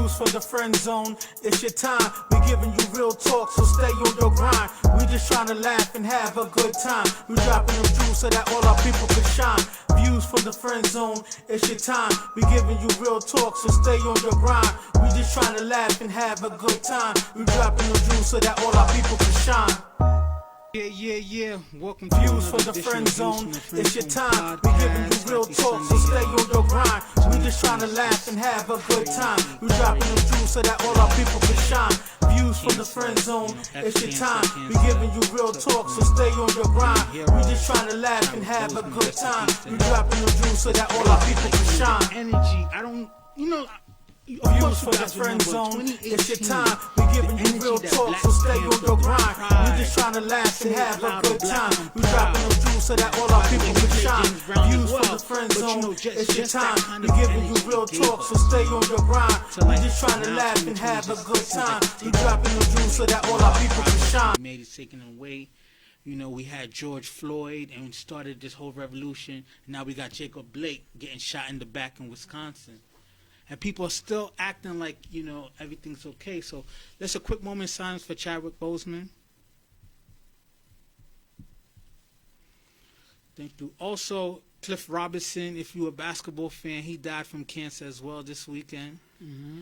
Views from the friend zone, it's your time. We giving you real talk, so stay on your grind. We just trying to laugh and have a good time. We dropping them jewels so that all our people can shine. Views from the friend zone, it's your time. We giving you real talk, so stay on your grind. We just trying to laugh and have a good time. We dropping them jewels so that all our people can shine. Yeah. Welcome Views from the friend zone, it's your time. We giving you real talk, so stay on your grind. We just trying to laugh and have a good time. We dropping them jewels so that all our people can shine. Views from the friend zone, it's your time. We giving you real talk, so stay on your grind. We just trying to laugh and have a good time. We dropping them jewels so that all our people can shine. Energy, I don't, you know. Views from the friend zone, it's your time. We giving you real talk, so stay on your grind. We just trying to laugh and have a good time. We dropping them jewels so that all our people can shine. Views from the friend zone, it's your time. We giving you real talk, so stay on your grind. We just trying to laugh and have a good time. We dropping them jewels so that all our people can shine. Made it taken away. You know, we had George Floyd and started this whole revolution. Now we got Jacob Blake getting shot in the back in Wisconsin. And people are still acting like, you know, everything's okay. So let's a quick moment of silence for Chadwick Boseman. Thank you. Also, Cliff Robinson, if you're a basketball fan, he died from cancer as well this weekend.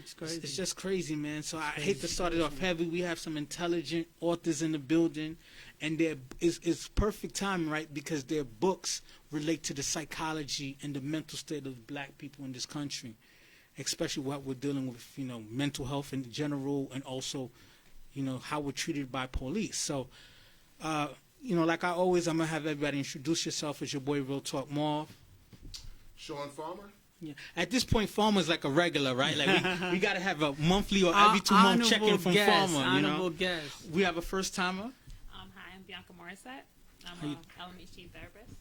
It's crazy. It's just crazy, man. So I hate to start it off heavy. We have some intelligent authors in the building, and it's perfect time, right? Because their books relate to the psychology and the mental state of black people in this country. Especially what we're dealing with, you know, mental health in general, and also, you know, how we're treated by police. So, you know, like I always, I'm going to have everybody introduce yourself as your boy Real Talk Marv. Sean Farmer? Yeah. At this point, Farmer's like a regular, right? Like we got to have a monthly or every 2 month check-in from Farmer, you know? Guest. We have a first-timer. Hi, I'm Bianca Morisset. I'm an LMHT therapist.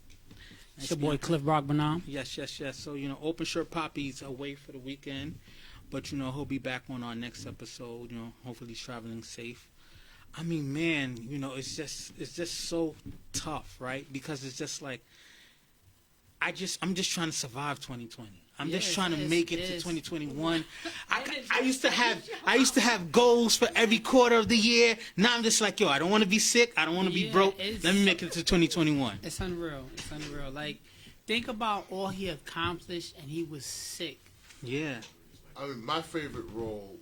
It's your boy Cliff Brockbanam. Yes. So, you know, Open Shirt Poppy's away for the weekend. But, you know, he'll be back on our next episode. You know, hopefully he's traveling safe. I mean, man, you know, it's just so tough, right? Because it's just like, I'm just trying to survive 2020. I'm just trying to make it to 2021. I used to have goals for every quarter of the year. Now I'm just like, yo, I don't want to be sick. I don't want to be broke. Let me make it to 2021. It's unreal. Like, think about all he accomplished, and he was sick. Yeah. I mean, my favorite role,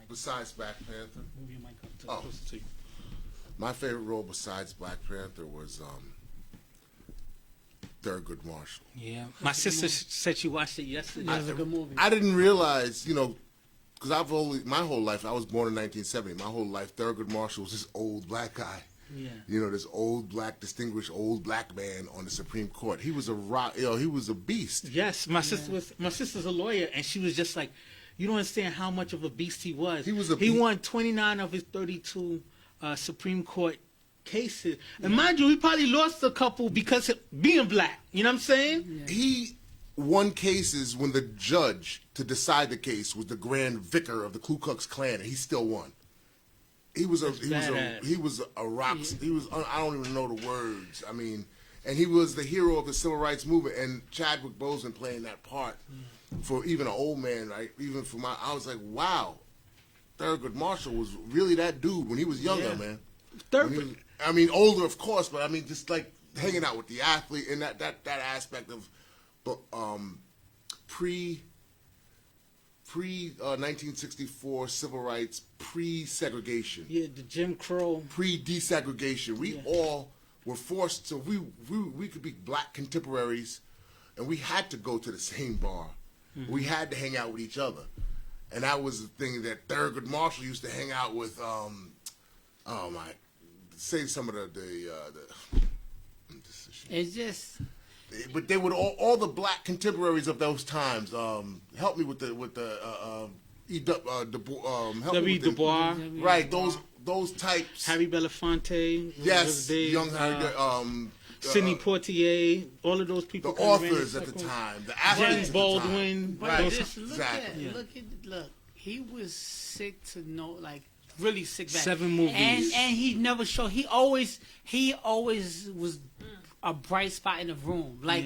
besides Black Panther. Move your mic up closer to you. My favorite role besides Black Panther was Thurgood Marshall. Yeah. My sister said she watched it yesterday. It was a good movie. I didn't realize, you know, because my whole life, I was born in 1970. My whole life, Thurgood Marshall was this old black guy. Yeah. You know, this old black, distinguished old black man on the Supreme Court. He was he was a beast. Yes, my sister's a lawyer, and she was just like, you don't understand how much of a beast he was. He won 29 of his 32 Supreme Court cases. And mind you, he probably lost a couple because of being black. You know what I'm saying? Yeah. He won cases when the judge to decide the case was the Grand Vicar of the Ku Klux Klan, and he still won. He was a rock. He was I don't even know the words. I mean, and he was the hero of the civil rights movement. And Chadwick Boseman playing that part for even an old man, right? Even for I was like, wow, Thurgood Marshall was really that dude when he was younger, man. I mean, older, of course, but I mean, just like hanging out with the athlete and that aspect of, pre 1964 civil rights, pre-segregation. Yeah, the Jim Crow. Pre-desegregation. We all were forced to, we could be black contemporaries, and we had to go to the same bar. Mm-hmm. We had to hang out with each other. And that was the thing that Thurgood Marshall used to hang out with, say some of it's just... But they would all the black contemporaries of those times. Help me with the W. Du Bois, right? Those types. Harry Belafonte. Yes, young Harry. Sidney Poitier. All of those people. The authors at the time. The athletes. Baldwin. Right. Look. He was sick to know, like really sick. Back. 7 movies. And he never showed. He always was a bright spot in the room. Like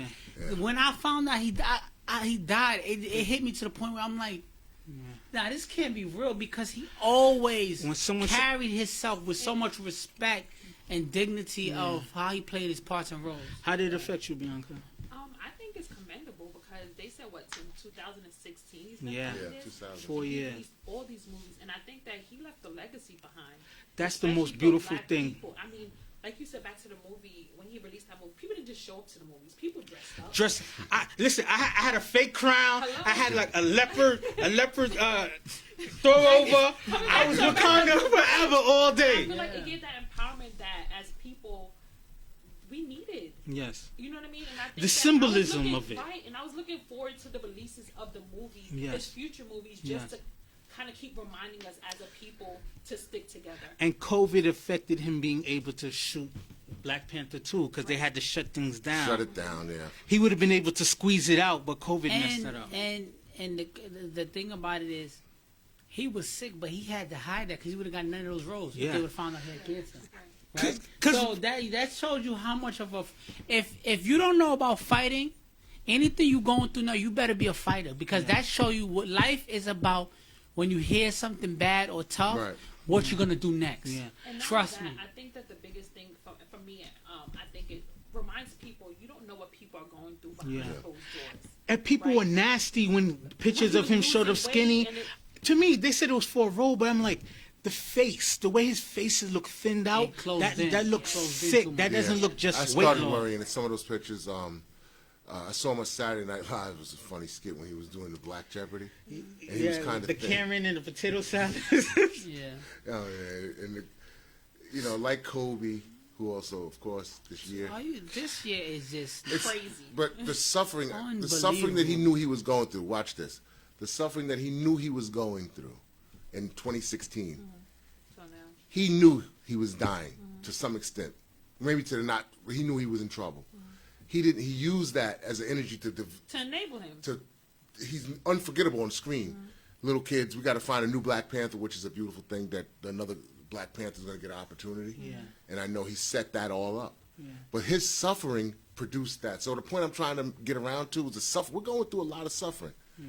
when I found out he died, it hit me to the point where I'm like, Nah, this can't be real because he always When someone carried himself with so much respect and dignity of how he played his parts and roles. How did it affect you, Bianca? I think it's commendable because they said what in 2016 he's been Yeah. doing Yeah, this. 2000. 4 years. Released all these movies, and I think that he left a legacy behind. That's the Especially most for beautiful black thing. people. I mean, like you said, back to the movie when he released that movie, people didn't just show up to the movies. People dressed up. Listen, I had a fake crown. Hello? I had like a leopard throw over. I was Wakanda forever all I day. feel like it gave that empowerment that as people we needed. Yes. You know what I mean? And I think The that symbolism I was of looking, it. Right, and I was looking forward to the releases of the movie, Yes. his future movies, just Yes. to kind of keep reminding us as a people to stick together. And COVID affected him being able to shoot Black Panther 2 because they had to shut things down. Shut it down, yeah. He would have been able to squeeze it out, but COVID messed it up. And the thing about it is, he was sick, but he had to hide that because he would have got none of those roles. Yeah. They would have found out he had cancer. Cause, Right? 'cause- So that shows you how much of a if you don't know about fighting, anything you going through now, you better be a fighter because that show you what life is about. When you hear something bad or tough, Right. what you're gonna do next. Yeah. And not Trust only me. that, I think that the biggest thing for me, I think it reminds people you don't know what people are going through behind Yeah. closed doors. And people Right. were nasty when pictures When of he him was showed up losing skinny. weight and To me, they said it was for a role, but I'm like, the face, the way his faces look thinned out, It closed in. that looks Closed in sick. too That much. doesn't look just I weight started loss. worrying at some of those pictures. I saw him on Saturday Night Live. It was a funny skit when he was doing the Black Jeopardy. And he was kind of the thin. Karen and the potato salad. Yeah. Oh, yeah. And like Kobe, who also, of course, this year. This year is just Crazy. But the suffering that he Unbelievable. knew he was going through. Watch this. The suffering that he knew he was going through in 2016. So now, He knew he was dying to some extent. Maybe to the not. He knew he was in trouble. He didn't. He used that as an energy to enable him. he's unforgettable on screen. Little kids, we got to find a new Black Panther, which is a beautiful thing that another Black Panther is going to get an opportunity. Yeah. And I know he set that all up. Yeah. But his suffering produced that. So the point I'm trying to get around to is the suffer. We're going through a lot of suffering. Yeah.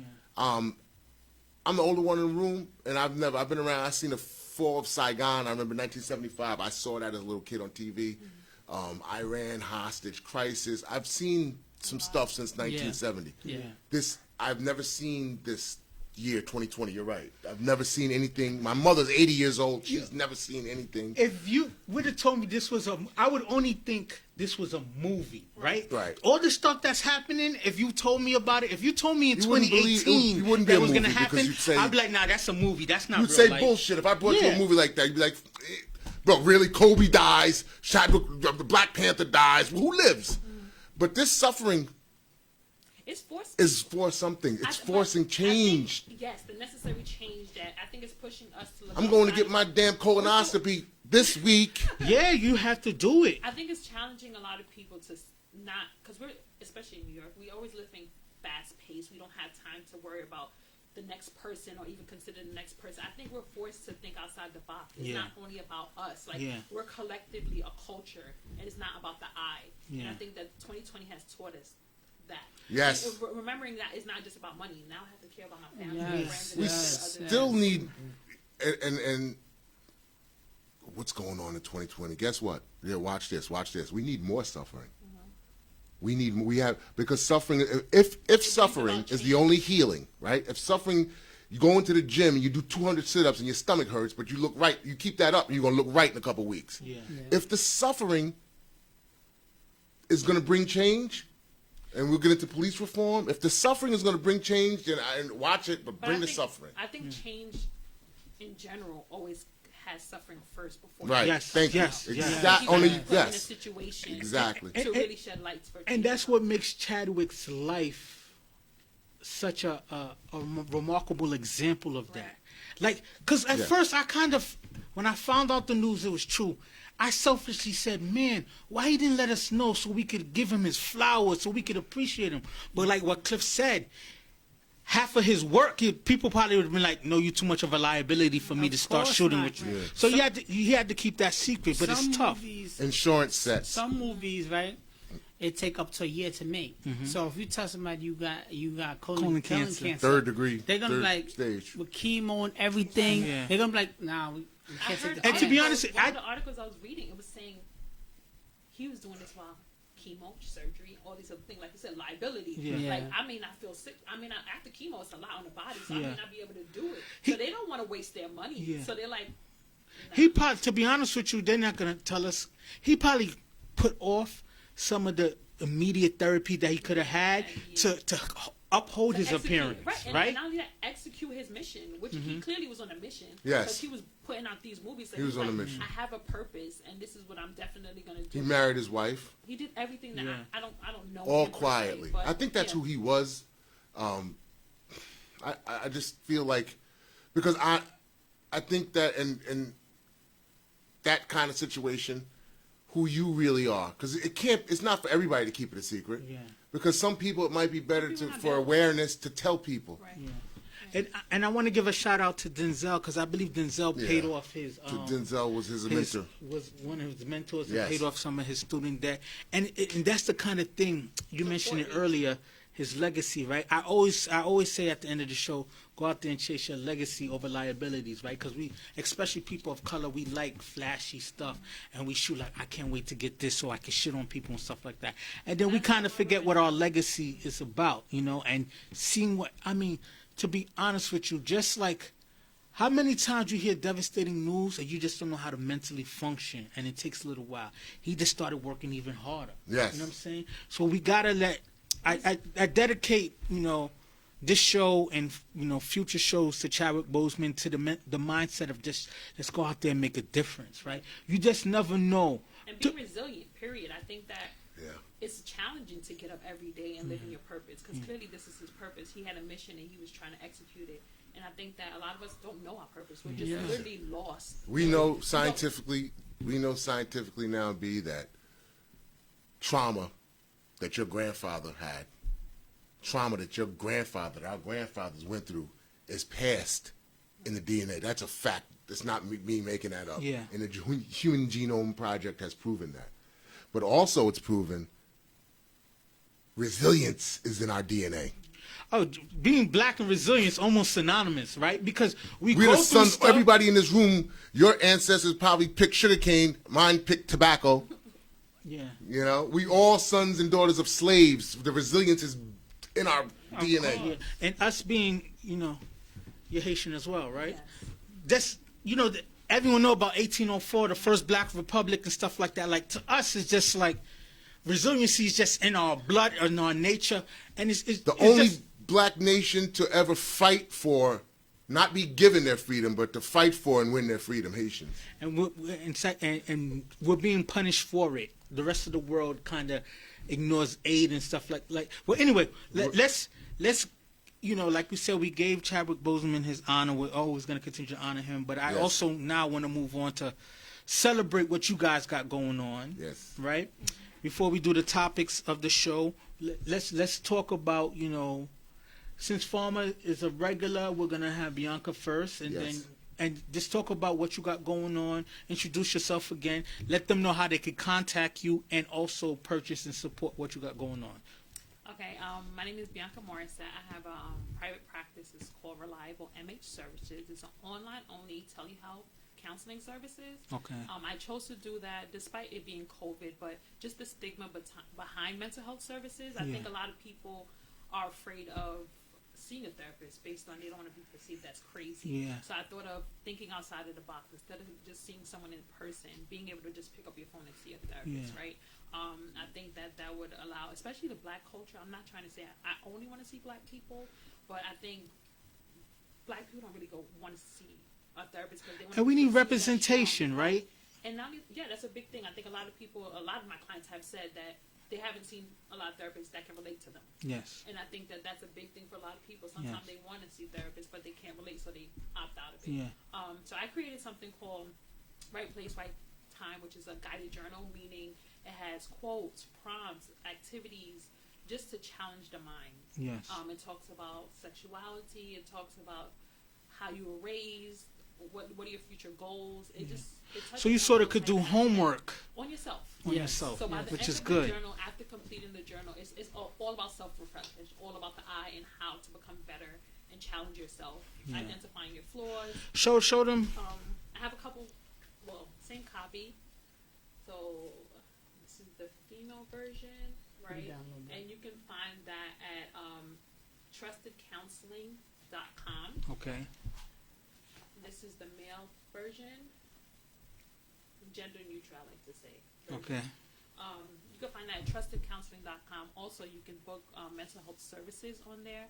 I'm the older one in the room, and I've been around. I've seen the fall of Saigon. I remember 1975. I saw that as a little kid on TV. Iran hostage crisis. I've seen some stuff since 1970. Yeah. I've never seen this year 2020. You're right. I've never seen anything. My mother's 80 years old. She's never seen anything. If you would have told me this was I would only think this was a movie, right? Right. All the stuff that's happening, if you told me about it, if you told me in You wouldn't believe- 2018 you wouldn't be that a was going to movie because happen, you'd say- I'd be like, nah, that's a movie. That's not You'd real say life. bullshit. If I brought you Yeah. a movie like that, you'd be like, bro, really? Kobe dies. The Black Panther dies. Who lives? But this suffering It's forced. is for something. It's forcing change. Yes, the necessary change that I think is pushing us to look I'm going to outside. get my damn colonoscopy this week. Yeah, you have to do it. I think it's challenging a lot of people to not, because we're, especially in New York, we always live in fast pace. We don't have time to worry about the next person or even consider the next person. I think we're forced to think outside the box. It's Yeah. not only about us. Like, Yeah. we're collectively a culture, and it's not about the I. Yeah. And I think that 2020 has taught us that. Yes. And remembering that it's not just about money. Now I have to care about my family, my Yes. friends, We and others. still need, and what's going on in 2020? Guess what? Yeah, watch this. We need more suffering. Because suffering, if suffering is the only healing, right? If suffering, you go into the gym and you do 200 sit-ups and your stomach hurts, but you look right, you keep that up and you're going to look right in a couple weeks. Yeah. If the suffering is going to bring change, and we'll get into police reform, if the suffering is going to bring change, then watch it, but But bring I the think- suffering. I think change in general always has suffering first before Right. Yes, Thank yes, you. yes. That You only gotta be put in a yes. situation Exactly. to really shed light for And change. that's what makes Chadwick's life such a remarkable example of that. Like, because at Yeah. first when I found out the news it was true, I selfishly said, man, why he didn't let us know so we could give him his flowers, so we could appreciate him. But like what Cliff said, half of his work, people probably would have been like, no, you're too much of a liability for me Of to start course shooting not. with you. Yeah. So he had to keep that secret, but it's tough. Movies, Insurance sets. some movies, right? it take up to a year to make. So if you tell somebody you got colon cancer, third degree, they're gonna be like stage with chemo and everything. Yeah. They're gonna be like, nah, we can't take the And to be honest, one of the articles I was reading, it was saying he was doing this while chemo, surgery, all these other things, like you said, liability. Yeah. Like, I may not feel sick. I mean, after chemo, it's a lot on the body, so I Yeah. may not be able to do it. So they don't want to waste their money. Yeah. So they're like, he probably, to be honest with you, they're not gonna tell us. He probably put off some of the immediate therapy that he could have had to uphold his appearance, right? And not only that, execute his mission, which he clearly was on a mission. Yes. Because he was putting out these movies. So He was on a like, mission. I have a purpose, and this is what I'm definitely going to do. He married his wife. He did everything that Yeah. I don't know. All him per se, quietly. but, I think that's yeah. who he was. I just feel like, because I think that in that kind of situation, who you really are, because it's not for everybody to keep it a secret. Yeah. Because some people, it might be better Some people for not awareness to tell people. Right. Yeah. And I want to give a shout out to Denzel, because I believe Denzel paid off his. Denzel was his mentor. Was one of his mentors and Yes. paid off some of his student debt, and that's the kind of thing you mentioned it earlier. His legacy, right? I always say at the end of the show, go out there and chase your legacy over liabilities, right? Because we, especially people of color, we like flashy stuff, and we shoot like, I can't wait to get this so I can shit on people and stuff like that. And then we kind of forget what our legacy is about, you know, and seeing what, I mean, to be honest with you, just like, how many times you hear devastating news and you just don't know how to mentally function, and it takes a little while. He just started working even harder. Yes. You know what I'm saying? So we gotta let, I dedicate, you know, this show and, you know, future shows to Chadwick Boseman, to the mindset of just, let's go out there and make a difference, right? You just never know. And be resilient, period. I think that Yeah. it's challenging to get up every day and live in your purpose, because clearly this is his purpose. He had a mission and he was trying to execute it. And I think that a lot of us don't know our purpose. We're just literally lost. We know scientifically now, B, that trauma that your grandfather had, trauma that our grandfathers went through, is passed in the DNA. That's a fact. It's not me making that up. Yeah. And the Human Genome Project has proven that. But also it's proven resilience is in our DNA. Oh, being black and resilient is almost synonymous, right? Because we're the go through sons. stuff. Everybody in this room, your ancestors probably picked sugarcane. Mine picked tobacco. Yeah. You know, we all sons and daughters of slaves. The resilience is in our DNA. Yeah. And us being, you know, you're Haitian as well, right? Yes. That's, you know, everyone know about 1804, the first Black Republic and stuff like that. Like, to us, it's just like, resiliency is just in our blood, in our nature. And it's The only black nation to ever fight for, not be given their freedom, but to fight for and win their freedom, Haitians. And we're being punished for it. The rest of the world kind of ignores aid and stuff like. Well, anyway, let's you know, like we said, we gave Chadwick Boseman his honor. We're always going to continue to honor him. But I also now want to move on to celebrate what you guys got going on. Yes. Right. Before we do the topics of the show, let's talk about, you know, since Farmer is a regular, we're gonna have Bianca first, and then. And just talk about what you got going on. Introduce yourself again. Let them know how they can contact you and also purchase and support what you got going on. Okay, my name is Bianca Morisset. I have a private practice. It's called Reliable MH Services. It's an online-only telehealth counseling services. Okay. I chose to do that despite it being COVID, but just the stigma behind mental health services. I think a lot of people are afraid of seeing a therapist based on they don't want to be perceived as crazy. Yeah. So I thought of thinking outside of the box instead of just seeing someone in person, being able to just pick up your phone and see a therapist, right? I think that would allow, especially the black culture. I'm not trying to say I only want to see black people, but I think black people don't really want to see a therapist because they want. And we need representation, right? And now, that's a big thing. I think a lot of my clients have said that they haven't seen a lot of therapists that can relate to them. Yes. And I think that that's a big thing for a lot of people. Sometimes they want to see therapists, but they can't relate, so they opt out of it. Yeah. So I created something called Right Place, Right Time, which is a guided journal, meaning it has quotes, prompts, activities, just to challenge the mind. Yes. It talks about sexuality. It talks about how you were raised, what are your future goals. It just So you sort of could do homework on yourself. on yourself, So by the which end is of good. the journal, after completing the journal, it's all about self-reflection. It's all about the I and how to become better and challenge yourself, identifying your flaws. Show them. I have a couple. Well, same copy. So this is the female version, right? And you can find that at trustedcounseling.com. Okay. This is the male version, gender neutral, I like to say. Okay. You can find that at trustedcounseling.com. Also, you can book mental health services on there.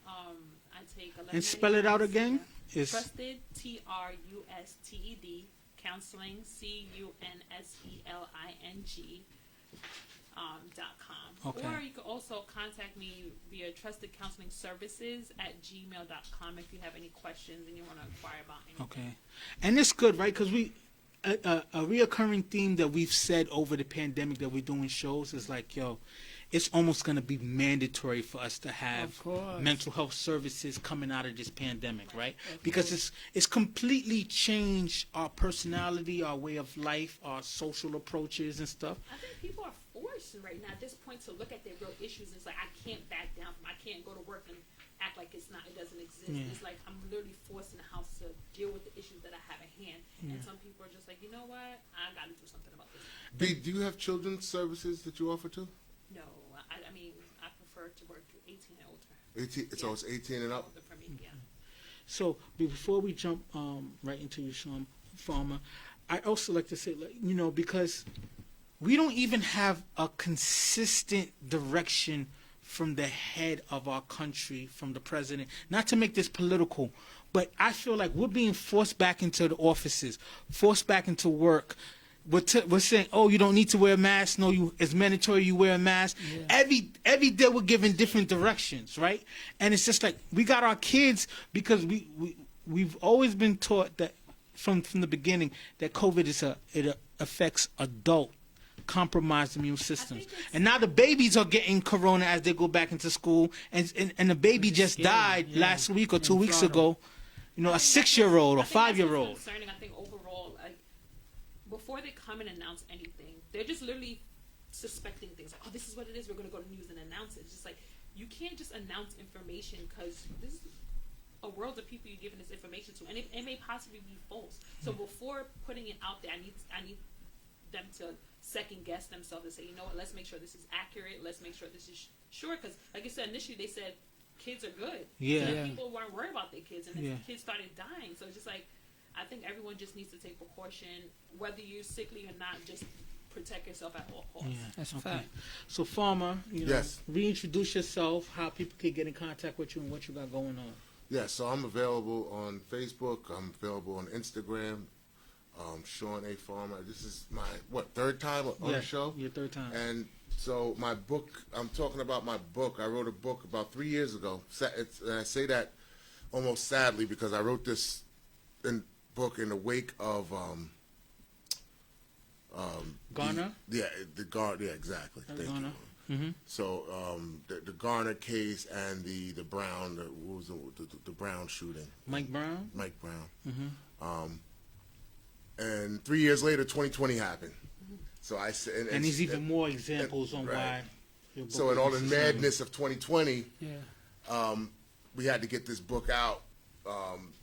I take And spell it out again. It's Trusted, TRUSTED, counseling, CUNSELING. .com. Okay. Or you can also contact me via trustedcounselingservices@gmail.com if you have any questions and you want to inquire about anything. okay. And it's good, right? Because a reoccurring theme that we've said over the pandemic that we're doing shows is like, yo, it's almost going to be mandatory for us to have Of course. mental health services coming out of this pandemic, right? Because it's completely changed our personality, our way of life, our social approaches and stuff. I think people are forced right now at this point to look at their real issues. It's like, I can't back down from, I can't go to work and act like it doesn't exist. Yeah. It's like I'm literally forced in the house to deal with the issues that I have at hand. And some people are just like, you know what, I got to do something about this. B, do you have children's services that you offer to? No, I mean, I prefer to work with 18 and older. 18, so it's 18 and up? Older for me, yeah. So before we jump right into your Farmer, I also like to say, because we don't even have a consistent direction from the head of our country, from the president. Not to make this political, but I feel like we're being forced back into the offices, forced back into work. We're saying, oh, you don't need to wear a mask. No, it's mandatory you wear a mask. Yeah. Every day we're giving different directions, right? And it's just like we got our kids because we've always been taught that from the beginning that COVID it affects adult compromised immune systems. And now the babies are getting corona as they go back into school. And the baby just died last week or 2 weeks ago. A 6-year-old or 5-year-old. Concerning, I think overall, before they come and announce anything, they're just literally suspecting things. Like, oh, this is what it is. We're going to go to news and announce it. It's just like, you can't just announce information because this is a world of people you're giving this information to, and it may possibly be false. So before putting it out there, I need them to second guess themselves and say, you know what, let's make sure this is accurate. Let's make sure this is sure. Because like you said, initially they said kids are good. Yeah. People weren't worried about their kids, and then kids started dying. So it's just like, I think everyone just needs to take precaution, whether you're sickly or not. Just protect yourself at all costs. Yeah, That's a fact. So, Farmer, Yes. reintroduce yourself, how people can get in contact with you, and what you got going on. Yeah, so I'm available on Facebook. I'm available on Instagram. Sean A. Farmer. This is my, third time on the show? Your third time. And so my book, I'm talking about my book. I wrote a book about 3 years ago. And I say that almost sadly because I wrote this book in the wake of Garner? Yeah, exactly. Thank Garner. you. Mm-hmm. So the Garner case and the Brown, what was the Brown shooting? Mike Brown? Mike Brown. Mm-hmm. And 3 years later, 2020 happened. So I said, and there's even more examples on why. Your book so in is all the necessary. madness of 2020, we had to get this book out.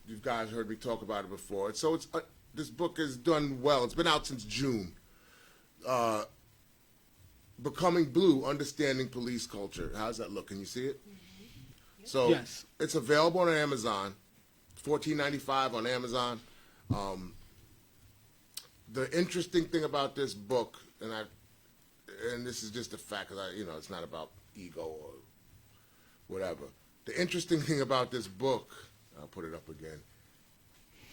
You guys heard me talk about it before. So it's this book has done well. It's been out since June. Becoming Blue: Understanding Police Culture. How's that look? Can you see it? Mm-hmm. So yes. It's available on Amazon. $14.95 on Amazon. The interesting thing about this book, and this is just a fact, because it's not about ego or whatever. The interesting thing about this book, I'll put it up again.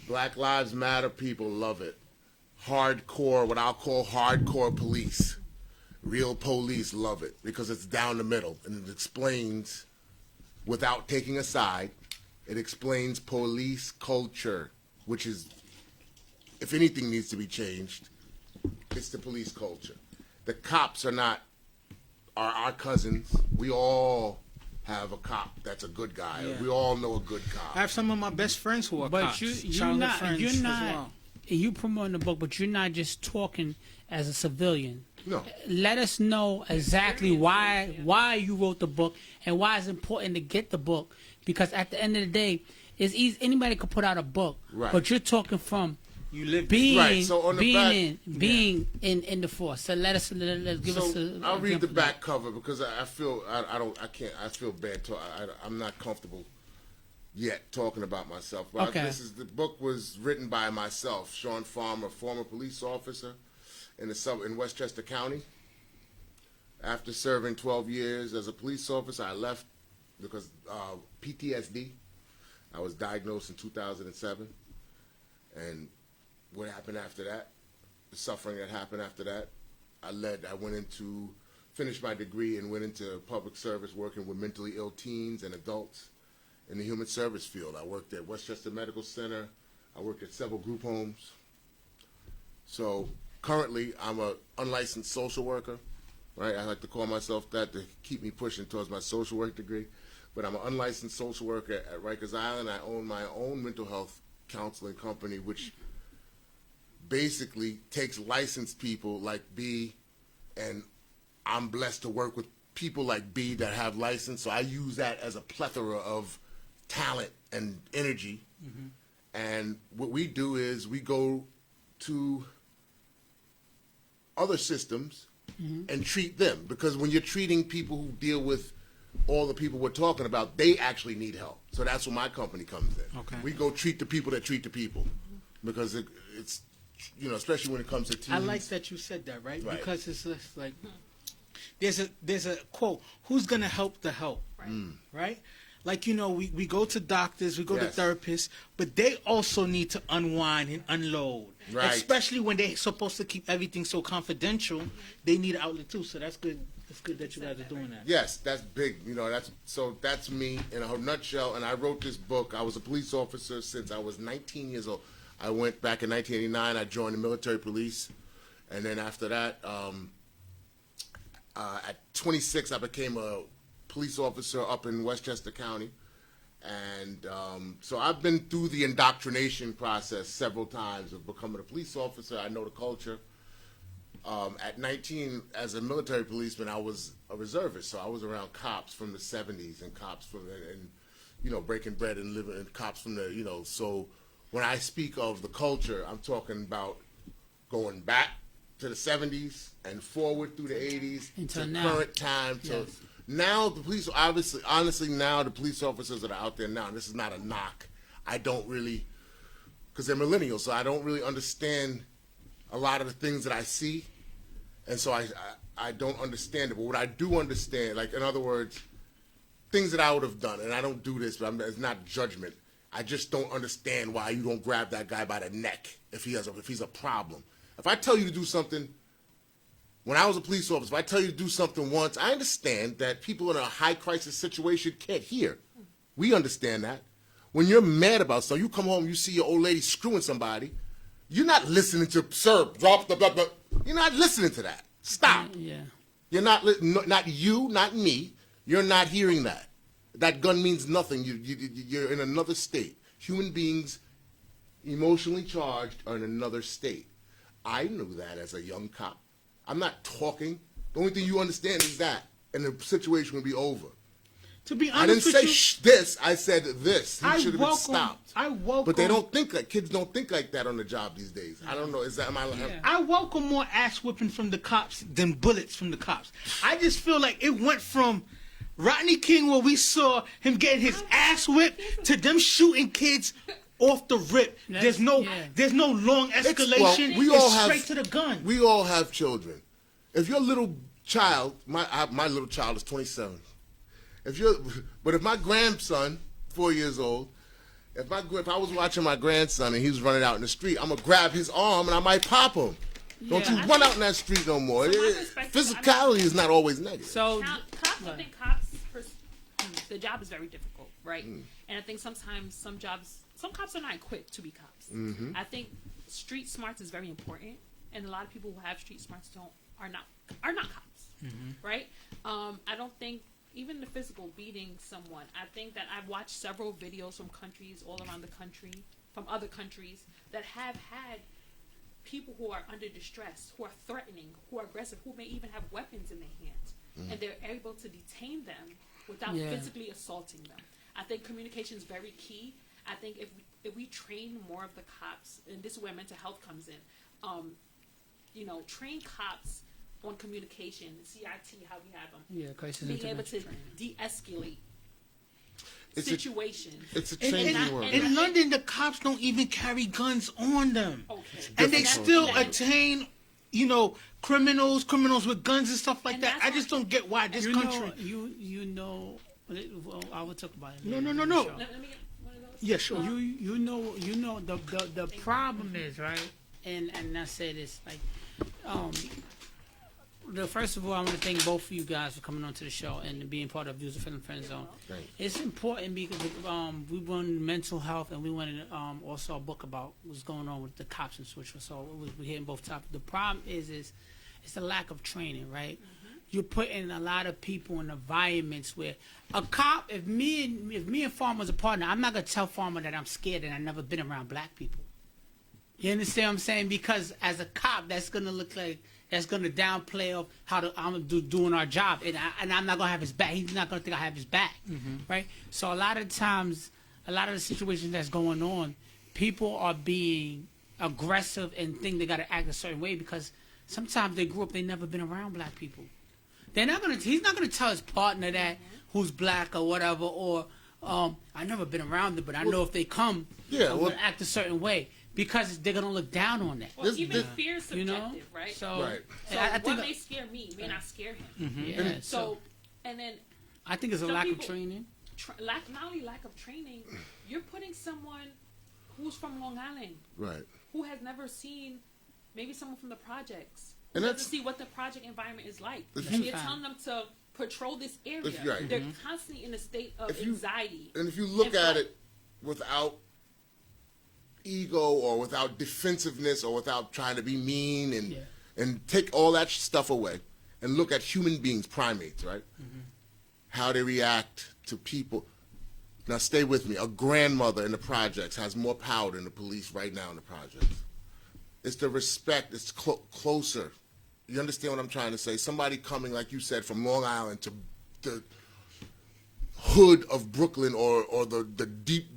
Black Lives Matter people love it. Hardcore, what I'll call hardcore police. Real police love it because it's down the middle and it explains, without taking a side, it explains police culture, which is, if anything needs to be changed, it's the police culture. The cops are our cousins. We all have a cop that's a good guy. Yeah. We all know a good cop. I have some of my best friends who are cops. You're not you promoting the book, but you're not just talking as a civilian. No. Let us know exactly why you wrote the book and why it's important to get the book, because at the end of the day, it's easy. Anybody could put out a book, right. But you're talking from you live being right. So on the being in the force. So let's give us. I'll read the back cover because I feel I feel bad. I'm not comfortable yet talking about myself. But okay. The book was written by myself, Sean Farmer, former police officer in Westchester County. After serving 12 years as a police officer, I left because PTSD. I was diagnosed in 2007, and what happened after that, the suffering that happened after that, I went into, finished my degree and went into public service working with mentally ill teens and adults in the human service field. I worked at Westchester Medical Center. I worked at several group homes. So currently, I'm an unlicensed social worker, right? I like to call myself that to keep me pushing towards my social work degree. But I'm an unlicensed social worker at Rikers Island. I own my own mental health counseling company, which basically takes licensed people like B, and I'm blessed to work with people like B that have license. So I use that as a plethora of talent and energy. Mm-hmm. And what we do is we go to other systems and treat them, because when you're treating people who deal with all the people we're talking about, they actually need help. So that's where my company comes in. Okay. We go treat the people that treat the people, because it's, you know, especially when it comes to teens. I like that you said that, right? Right. Because it's just like there's a quote, who's gonna help the help? Right? Like, you know, we go to doctors, we go to therapists, but they also need to unwind and unload. Right. Especially when they're supposed to keep everything so confidential, they need an outlet too. So that's good. It's good that you guys are doing that. Yes, that's big. You know, that's me in a nutshell. And I wrote this book. I was a police officer since I was 19 years old. I went back in 1989. I joined the military police, and then after that, at 26, I became a police officer up in Westchester County. And so I've been through the indoctrination process several times of becoming a police officer. I know the culture. At 19, as a military policeman, I was a reservist, so I was around cops from the 70s and cops from and you know, breaking bread and living, and cops from the, you know. So when I speak of the culture, I'm talking about going back to the 70s and forward through the 80s until to now. current time. So now the police, honestly, now the police officers that are out there now, and this is not a knock, I don't really, because they're millennials, so I don't really understand a lot of the things that I see, and so I don't understand it. But what I do understand, like, in other words, things that I would have done, and I don't do this, but it's not judgment. I just don't understand why you don't grab that guy by the neck if he's a problem. If I tell you to do something, when I was a police officer, if I tell you to do something once, I understand that people in a high crisis situation can't hear. We understand that. When you're mad about something, you come home, you see your old lady screwing somebody, you're not listening to, sir, drop the blah, blah. You're not listening to that. Stop. Yeah. You're not you, not me. You're not hearing that. That gun means nothing. You're in another state. Human beings, emotionally charged, are in another state. I knew that as a young cop. I'm not talking. The only thing you understand is that, and the situation will be over. To be I didn't honest say this. I said this. He should have been stopped. I welcome. But they don't think like kids don't think like that on the job these days. I don't know. Is that I welcome more ass whipping from the cops than bullets from the cops. I just feel like it went from Rodney King, where we saw him getting his ass whipped, to them shooting kids off the rip. There's no long escalation. It's straight to the gun. We all have children. If your little child, my little child is 27. But if my grandson, 4 years old, if I was watching my grandson and he was running out in the street, I'm gonna grab his arm and I might pop him. Don't you run out in that street no more. Physicality is not always negative. So I think cops, the job is very difficult, right? And I think sometimes some cops are not equipped to be cops. Mm-hmm. I think street smarts is very important, and a lot of people who have street smarts are not cops, right? I don't think even the physical beating someone. I think that I've watched several videos from countries all around the country, from other countries that have had people who are under distress, who are threatening, who are aggressive, who may even have weapons in their hands, and they're able to detain them without physically assaulting them. I think communication is very key. I think if we train more of the cops, and this is where mental health comes in, you know, train cops on communication, CIT, how we have them. Yeah, crisis being able to intervention training. de-escalate It's situations. It's a changing world. In London, the cops don't even carry guns on them. Okay. And they Different. still That- attain, you know, criminals with guns and stuff like And that. that's I just don't get why this country. You know. Well, I will talk about it. No, later no, in no, the no. show. Let me get one of those. Yeah, sure. You know the problem is, right, and I say this, like, first of all, I want to thank both of you guys for coming on to the show and being part of Viewsfromdafriendzone. Thanks. It's important because we run mental health and we wanted also a book about what's going on with the cops and switch. So we're hitting both topics. The problem is it's the lack of training, right? You're putting a lot of people in environments where a cop, if me and Farmer's a partner, I'm not gonna tell Farmer that I'm scared and I've never been around black people. You understand what I'm saying? Because as a cop, that's gonna look like that's gonna downplay of how I'm doing our job, and I'm not gonna have his back. He's not gonna think I have his back, right? So a lot of times, a lot of the situations that's going on, people are being aggressive and think they gotta act a certain way because sometimes they grew up, they never been around black people. They're not gonna. He's not gonna tell his partner that who's black or whatever, or I never been around them, but I know if they come, I'm gonna act a certain way because they're gonna look down on that. Well, even fear is subjective, You know, right? So, Right. So I think what may scare me may not scare him. yeah. So, and then I think it's a some lack of people- training. not only lack of training, you're putting someone who's from Long Island, Right. who has never seen, maybe someone from the projects, who And doesn't that's- see what the project environment is like. If And you- you're telling them to patrol this area. If you're right. They're constantly in a state of If you- anxiety. And if you look And at so- it without ego or without defensiveness or without trying to be mean and take all that stuff away and look at human beings, primates, right? How they react to people. Now stay with me. A grandmother in the projects has more power than the police right now in the projects. It's the respect. It's closer. You understand what I'm trying to say? Somebody coming, like you said, from Long Island to the hood of Brooklyn or the deep.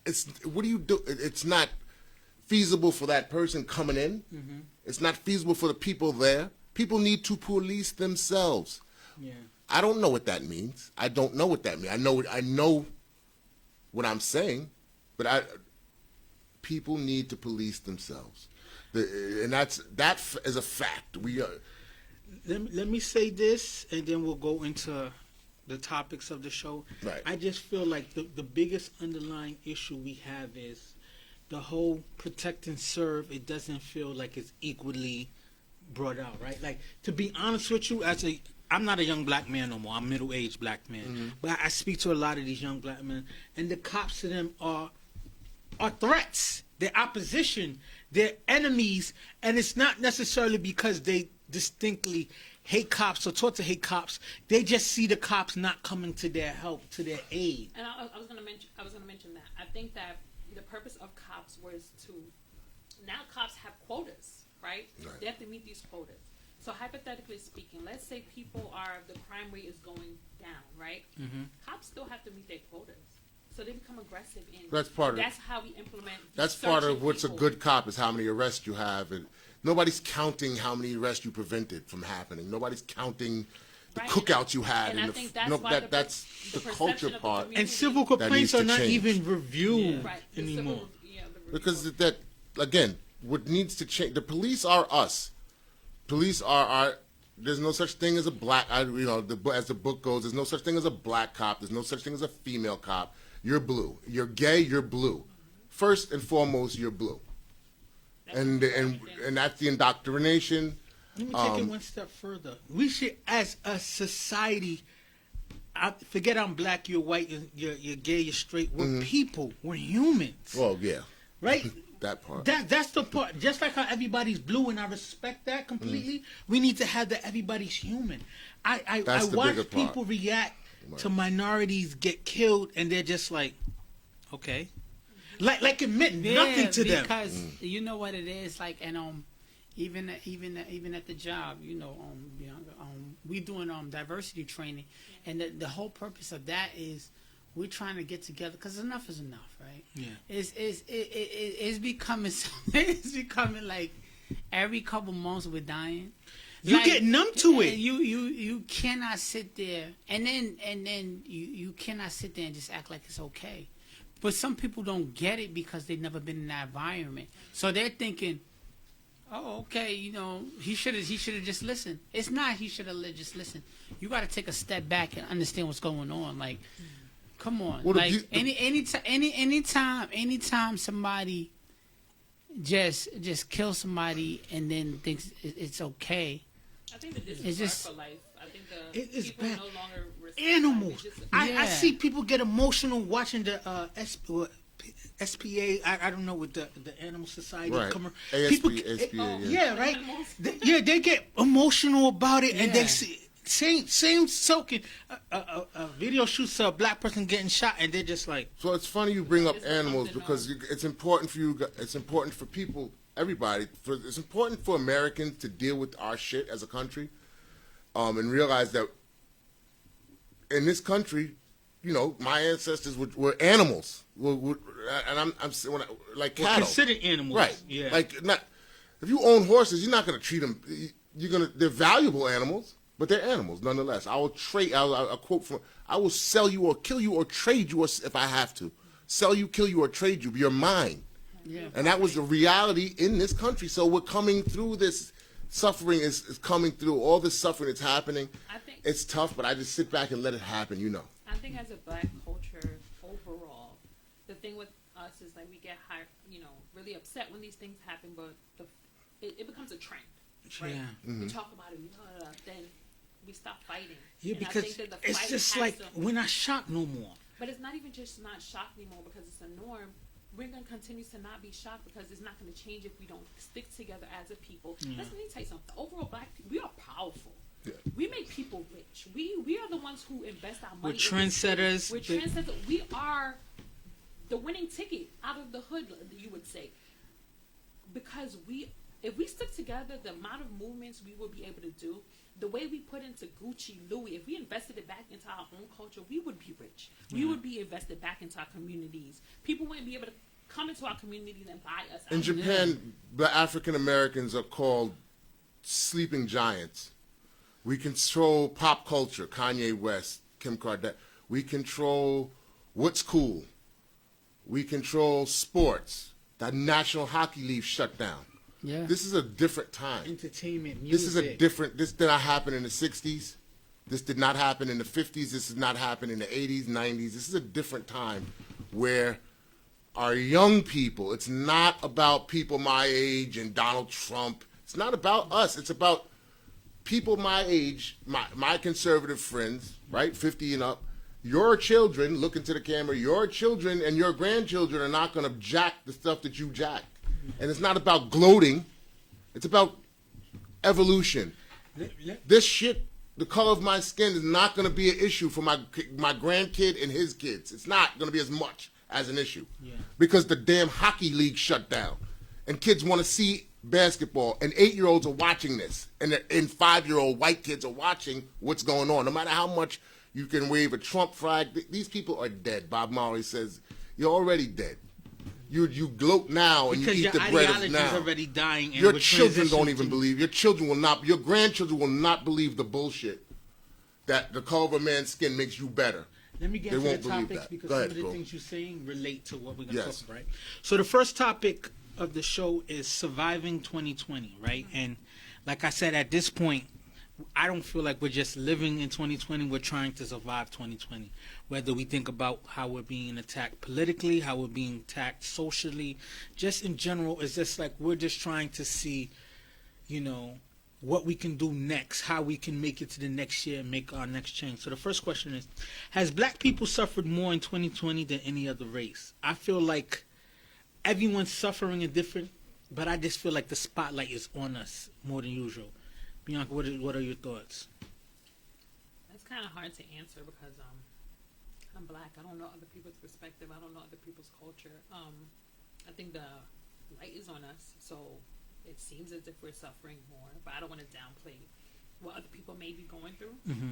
It's what do you do? It's not feasible for that person coming in. It's not feasible for the people there. People need to police themselves. Yeah. I don't know what that means. I don't know what that means. I know what I'm saying, but people need to police themselves, and that is a fact. Let me say this, and then we'll go into the topics of the show. Right. I just feel like the biggest underlying issue we have is the whole protect and serve. It doesn't feel like it's equally brought out, right? Like, to be honest with you, I'm not a young black man no more. I'm a middle-aged black man. But I speak to a lot of these young black men, and the cops to them are threats. They're opposition. They're enemies. And it's not necessarily because they distinctly hate cops or taught to hate cops. They just see the cops not coming to their help, to their aid. And I was going to mention that. I think that the purpose of cops was to, now cops have quotas, right? They have to meet these quotas. So hypothetically speaking, let's say the crime rate is going down, right? Cops still have to meet their quotas. So they become aggressive that's how we implement. That's part of searching what's people. a good cop is how many arrests you have, and nobody's counting how many arrests you prevented from happening. Nobody's counting the Right. cookouts you had. And I think that's why that's the perception culture of the part. community- And civil That complaints needs to are not change. even reviewed Right. The anymore. the Because that, again, what needs to change, the police are us. Police are our, there's no such thing as a black, as the book goes, there's no such thing as a black cop, there's no such thing as a female cop. You're blue. You're gay, you're blue. First and foremost, you're blue. And that's the indoctrination. Let me take it one step further. We should, as a society, forget I'm black, you're white, you're gay, you're straight. We're people. We're humans. Well, yeah. Right? That part. That's the part. Just like how everybody's blue, and I respect that completely. We need to have that everybody's human. I watch people react to minorities get killed, and they're just like, okay, like it meant nothing to them. Because you know what it is, like, and even at the job, you know, Bianca, we doing diversity training, and the whole purpose of that is we're trying to get together because enough is enough, right? Yeah. It's becoming it's becoming like every couple months we're dying. You Like, get numb to it. You cannot sit there and then you cannot sit there and just act like it's okay. But some people don't get it because they've never been in that environment. So they're thinking, oh, okay, you know, he should have just listened. It's not he should have just listened. You got to take a step back and understand what's going on. Like, come on. Well, like anytime somebody just kills somebody and then thinks it's okay. I think the disrespect for life. I think people bad. no longer respect Animals. life. I see people get emotional watching the SPA. I don't know what the Animal Society. Right. People, SPA, yeah, right. They get emotional about it, and they see same soaking a video shoots a black person getting shot, and they're just like. So it's funny you bring up animals because it's important for you. It's important for people, everybody. It's important for Americans to deal with our shit as a country, and realize that in this country, you know, my ancestors were animals, and I'm like cattle. Considered animals, right? Yeah. Like not if you own horses, you're not going to treat them. They're valuable animals. But they're animals, nonetheless. I will trade. I'll quote from. I will sell you or kill you or trade you if I have to. Sell you, kill you, or trade you. You're mine. Yeah. And that was the reality in this country. So we're coming through this suffering. Is coming through all this suffering that's happening. I think it's tough, but I just sit back and let it happen. You know. I think as a black culture overall, the thing with us is like we get really upset when these things happen, but it becomes a trend. Right? Yeah. Mm-hmm. We talk about it, then we stop fighting. Yeah, And because I think that the it's fight just has like to- we're not shocked no more. But it's not even just not shocked anymore because it's a norm. We're going to continue to not be shocked because it's not going to change if we don't stick together as a people. Yeah. Let me tell you something. Overall, black people, we are powerful. Yeah. We make people rich. We are the ones who invest our money. We're trendsetters. We're trendsetters. We are the winning ticket out of the hood, you would say. Because if we stick together, the amount of movements we will be able to do, the way we put into Gucci, Louis, if we invested it back into our own culture, we would be rich. We would be invested back into our communities. People wouldn't be able to come into our communities and buy us. In Japan, the African Americans are called sleeping giants. We control pop culture, Kanye West, Kim Kardashian. We control what's cool. We control sports. The National Hockey League shut down. Yeah. This is a different time. Entertainment, music. This is a different. This did not happen in the 60s. This did not happen in the 50s. This did not happen in the 80s, 90s. This is a different time where our young people, it's not about people my age and Donald Trump. It's not about us. It's about people my age, my conservative friends, right, 50 and up. Your children, look into the camera, your children and your grandchildren are not going to jack the stuff that you jack. And it's not about gloating. It's about evolution. This shit, the color of my skin is not going to be an issue for my grandkid and his kids. It's not going to be as much as an issue. Yeah. Because the damn hockey league shut down. And kids want to see basketball. And 8-year-olds are watching this. And 5-year-old white kids are watching what's going on. No matter how much you can wave a Trump flag, these people are dead. Bob Marley says, you're already dead. You gloat now and because you eat the your bread of ideology now. is already dying. And Your we're children don't transitioning even to- believe. Your children will not. Your grandchildren will not believe the bullshit that the color of a man's skin makes you better. Let me get They to won't the believe topics that. because Go some ahead, of the bro. things you're saying relate to what we're going to Yes. talk about. Right? So the first topic of the show is surviving 2020, right? And like I said, at this point, I don't feel like we're just living in 2020. We're trying to survive 2020. Whether we think about how we're being attacked politically, how we're being attacked socially, just in general, it's just like we're just trying to see, what we can do next, how we can make it to the next year and make our next change. So the first question is, has black people suffered more in 2020 than any other race? I feel like everyone's suffering in different, but I just feel like the spotlight is on us more than usual. Bianca, what are your thoughts? It's kind of hard to answer because I'm black. I don't know other people's perspective. I don't know other people's culture. I think the light is on us, so it seems as if we're suffering more. But I don't want to downplay what other people may be going through. Mm-hmm.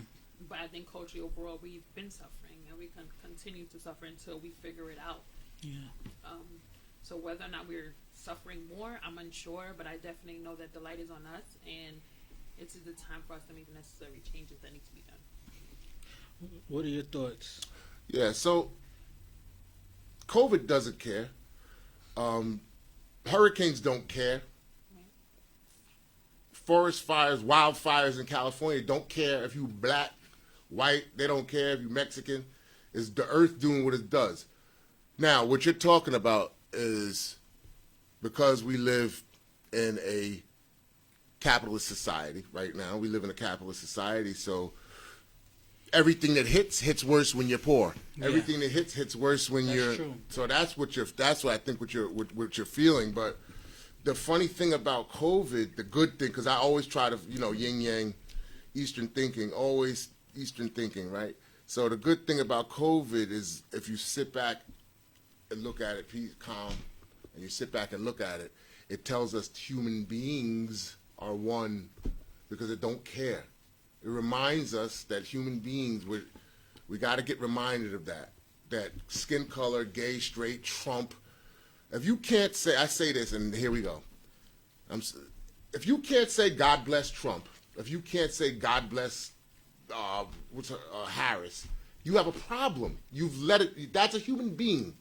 But I think culturally overall, we've been suffering, and we can continue to suffer until we figure it out. Yeah. So whether or not we're suffering more, I'm unsure, but I definitely know that the light is on us, and it's the time for us to make the necessary changes that need to be done. What are your thoughts? Yeah, so COVID doesn't care. Hurricanes don't care. Forest fires, wildfires in California don't care if you black, white. They don't care if you Mexican. It's the earth doing what it does. Now, what you're talking about is because we live in a capitalist society right now. We live in a capitalist society, so everything that hits worse when you're poor. Yeah. Everything that hits worse when That's you're. true. So that's what I think what you're feeling. But the funny thing about COVID, the good thing, because I always try to yin yang, Eastern thinking, always Eastern thinking, right? So the good thing about COVID is if you sit back and look at it, calm, and you sit back and look at it, it tells us human beings are one because it don't care. It reminds us that human beings, we got to get reminded of that skin color, gay, straight, Trump. If you can't say, I say this, and here we go. If you can't say God bless Trump, if you can't say God bless Harris, you have a problem. You've let it. That's a human being.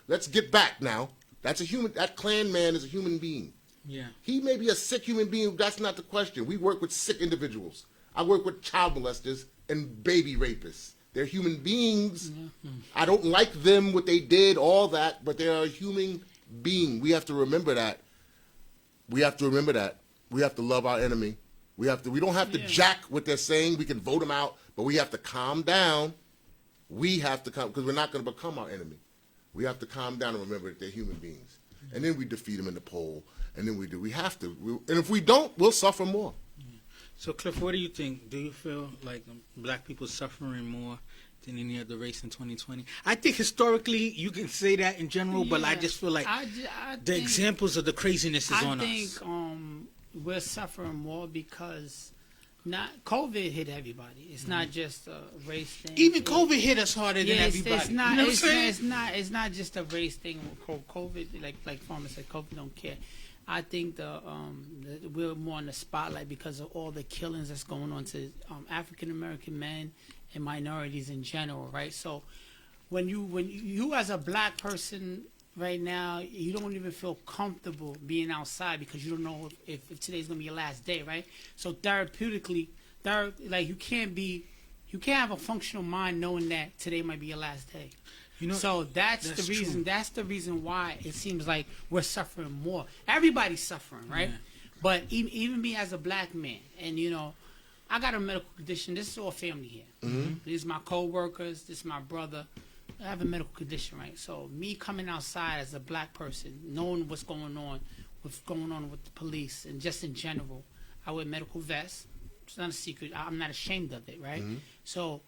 Let's get back now. That's a human. That Klan man is a human being. Yeah. He may be a sick human being. That's not the question. We work with sick individuals. I work with child molesters and baby rapists. They're human beings. Mm-hmm. I don't like them, what they did, all that, but they're a human being. We have to remember that. We have to remember that. We have to love our enemy. We don't have to jack what they're saying. We can vote them out, but we have to calm down. We have to calm, because we're not going to become our enemy. We have to calm down and remember that they're human beings. And then we defeat them in the poll. And then we have to. And if we don't, we'll suffer more. So, Cliff, what do you think? Do you feel like black people suffering more than any other race in 2020? I think historically you can say that in general, but I just feel like I the examples of the craziness is on us. I think we're suffering more because COVID hit everybody. It's not just a race thing. Even COVID hit us harder than everybody. It's not. You know what I'm saying? It's not just a race thing. COVID, like Farmer said, COVID don't care. I think we're more in the spotlight because of all the killings that's going on to African American men and minorities in general, right? So when you as a black person right now, you don't even feel comfortable being outside because you don't know if today's gonna be your last day, right? So therapeutically, you can't have a functional mind knowing that today might be your last day. So that's the reason. True. That's the reason why it seems like we're suffering more. Everybody's suffering, right? Yeah. But even me as a black man, and I got a medical condition. This is all family here. Mm-hmm. These are my co-workers. This is my brother. I have a medical condition, right? So me coming outside as a black person, knowing what's going on with the police and just in general, I wear medical vests. It's not a secret. I'm not ashamed of it, right? Mm-hmm. So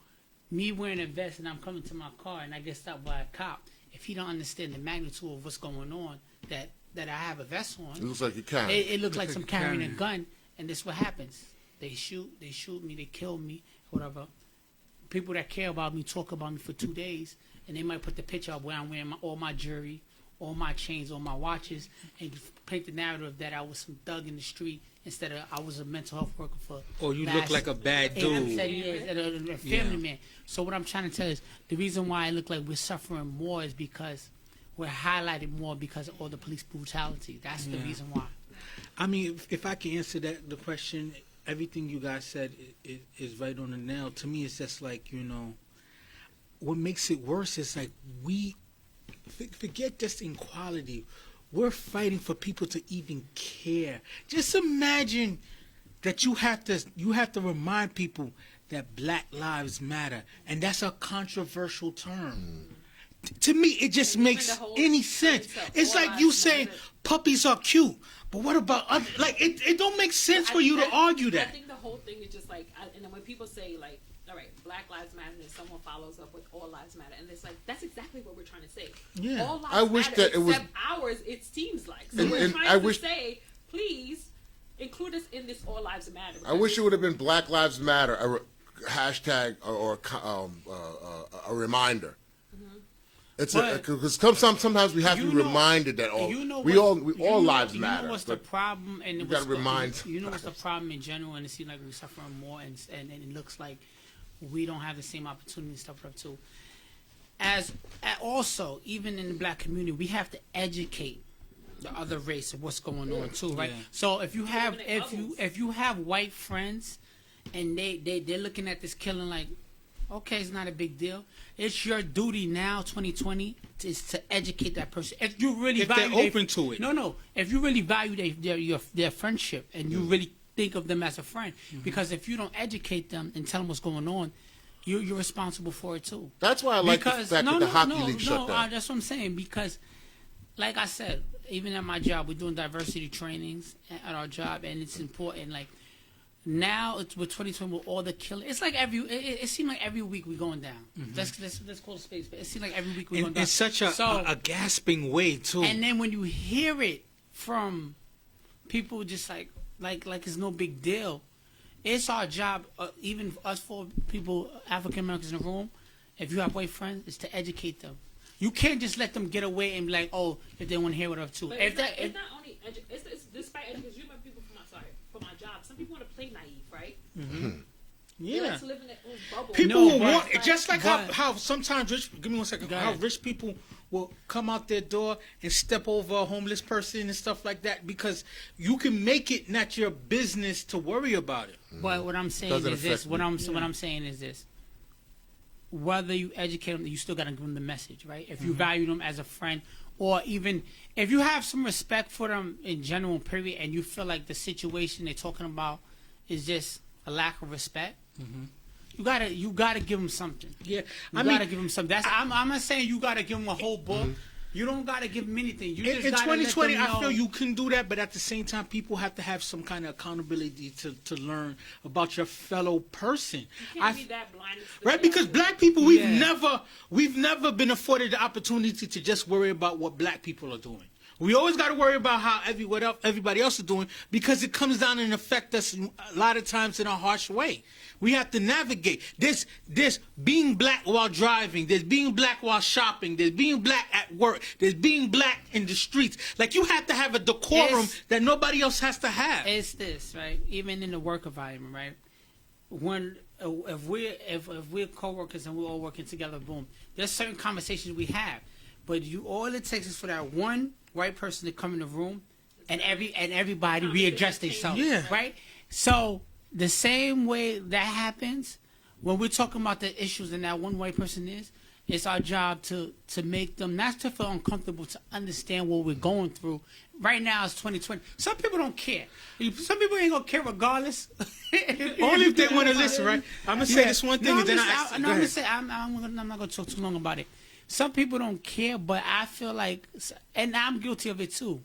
me wearing a vest and I'm coming to my car and I get stopped by a cop, if he don't understand the magnitude of what's going on, that I have a vest on. It looks like you're carrying. It looks like I'm carrying a gun, and this is what happens. They shoot me, they kill me, whatever. People that care about me talk about me for 2 days, and they might put the picture up where I'm wearing all my jewelry, all my chains, all my watches, and paint the narrative that I was some thug in the street instead of I was a mental health worker for. Or you look like a bad dude. I'm saying, a family man. So what I'm trying to tell you is the reason why I look like we're suffering more is because we're highlighted more because of all the police brutality. That's the reason why. I mean, if I can answer the question, everything you guys said is right on the nail. To me, it's just like, what makes it worse is like we forget just inequality. We're fighting for people to even care. Just imagine that you have to remind people that Black Lives Matter, and that's a controversial term. to me, it just makes any sense. It's like you saying puppies are cute, but what about other? Like, it don't make sense for you to argue that. I think the whole thing is just like, and then when people say like, all right, Black Lives Matter, and someone follows up with All Lives Matter, and it's like, that's exactly what we're trying to say. Yeah. All lives I wish matter, that it was except ours. It seems like so And- we're and trying I to wish- say, please include us in this All Lives Matter. I wish it would have been Black Lives Matter, hashtag or a reminder. It's because sometimes we have to be reminded that all lives matter. You know what's the problem? And you got to remind. You know what's the problem in general, and it seems like we're suffering more, and it looks like we don't have the same opportunity and stuff up too. Also, even in the black community, we have to educate the other race of what's going on too, right? Yeah. So if you have white friends, and they're looking at this killing like, okay, it's not a big deal. It's your duty now, 2020, is to educate that person. If you really value they're open to it. No. If you really value their friendship and you really think of them as a friend, because if you don't educate them and tell them what's going on, you're responsible for it too. That's why I like the fact that the hockey league shut down. That's what I'm saying, because, like I said, even at my job, we're doing diversity trainings at our job, and it's important. Like, now it's with 2020 with all the killing. It's like it seems like every week we're going down. Let's call it space, but it seems like every week we're going down. In such a gasping way too. And then when you hear it from people, just like it's no big deal. It's our job, even us 4 people, African Americans in the room. If you have white friends, is to educate them. You can't just let them get away and be like, oh, if they want to hear what up too. But it's not only it's despite because you remember people from my job. Some people want to play naive, right? Mm-hmm. They Yeah. like to live in their own bubble. People will want, like, just like how sometimes give me 1 second, how rich people will come out their door and step over a homeless person and stuff like that, because you can make it not your business to worry about it. But what I'm saying is this. What I'm saying is this. Whether you educate them, you still got to give them the message, right? If you value them as a friend, or even if you have some respect for them in general, period, and you feel like the situation they're talking about is just a lack of respect, you gotta give them something. Yeah, you gotta give them something. I'm not saying you gotta give them a whole book. You don't gotta give them anything. You just in gotta 2020, let them know. I feel you can do that, but at the same time, people have to have some kind of accountability to learn about your fellow person. You can't be that blind. Right, because black people, we've never been afforded the opportunity to just worry about what black people are doing. We always got to worry about how everybody else is doing, because it comes down and affects us a lot of times in a harsh way. We have to navigate. There's being black while driving. There's being black while shopping. There's being black at work. There's being black in the streets. Like, you have to have a decorum that nobody else has to have. It's this, right? Even in the work environment, right? When if we're co-workers and we're all working together, boom, there's certain conversations we have, but all it takes is for that one white person to come in the room, and everybody readjust themselves, right? So the same way that happens when we're talking about the issues and that one white person is, it's our job to make them not to feel uncomfortable, to understand what we're going through. Right now it's 2020. Some people don't care. Some people ain't gonna care regardless. Only if they want to listen, right? I'm gonna say this one thing, and then I'm not gonna talk too long about it. Some people don't care, but I feel like, and I'm guilty of it too.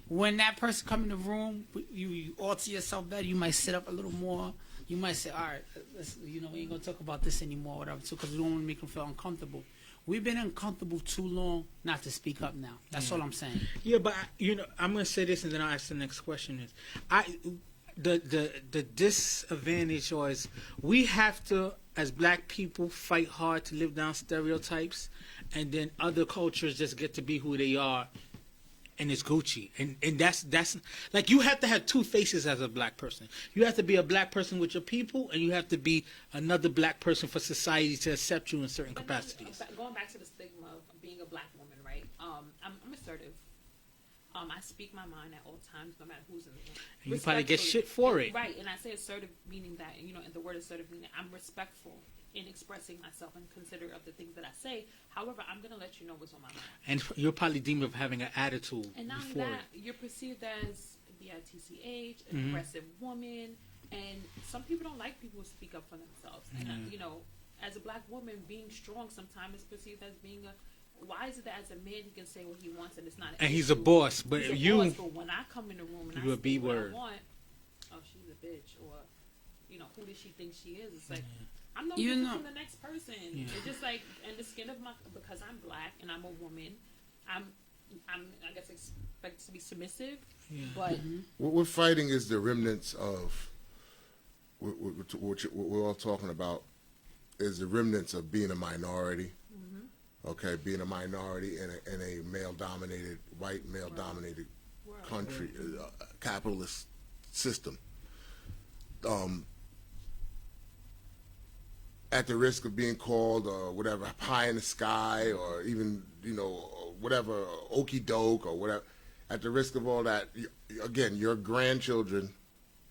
When that person come in the room, you alter yourself better. You might sit up a little more. You might say, all right, we ain't going to talk about this anymore, whatever, too, because we don't want to make them feel uncomfortable. We've been uncomfortable too long not to speak up now. That's all I'm saying. Yeah, but, I'm going to say this, and then I'll ask the next question. The disadvantage is we have to, as black people, fight hard to live down stereotypes, and then other cultures just get to be who they are, and it's Gucci. And that's like, you have to have two faces as a black person. You have to be a black person with your people, and you have to be another black person for society to accept you in certain capacities. Going back to the stigma of being a black woman, right? I'm assertive. I speak my mind at all times, no matter who's in the room. And you probably get shit for it. Right, and I say assertive meaning that, and the word assertive meaning I'm respectful in expressing myself and considerate of the things that I say. However, I'm going to let you know what's on my mind. And you're probably deemed of having an attitude. And not only that, you're perceived as BITCH, an aggressive woman, and some people don't like people who speak up for themselves. And, as a black woman, being strong sometimes is perceived as being a why is it that as a man he can say what he wants and it's not? And he's a boss, but He's a you, boss, but when I come in the room and you I a say B what word. I want, oh, she's a bitch, or who does she think she is? It's like I'm no different from the next person. Yeah. It's just like, and the skin of because I'm black and I'm a woman, I'm I guess expected to be submissive, but what we're fighting is the remnants of what we're all talking about is the remnants of being a minority. Okay, being a minority in a male-dominated, white male-dominated country, capitalist system. At the risk of being called whatever, pie in the sky, or even whatever, okey doke or whatever. At the risk of all that, again, your grandchildren,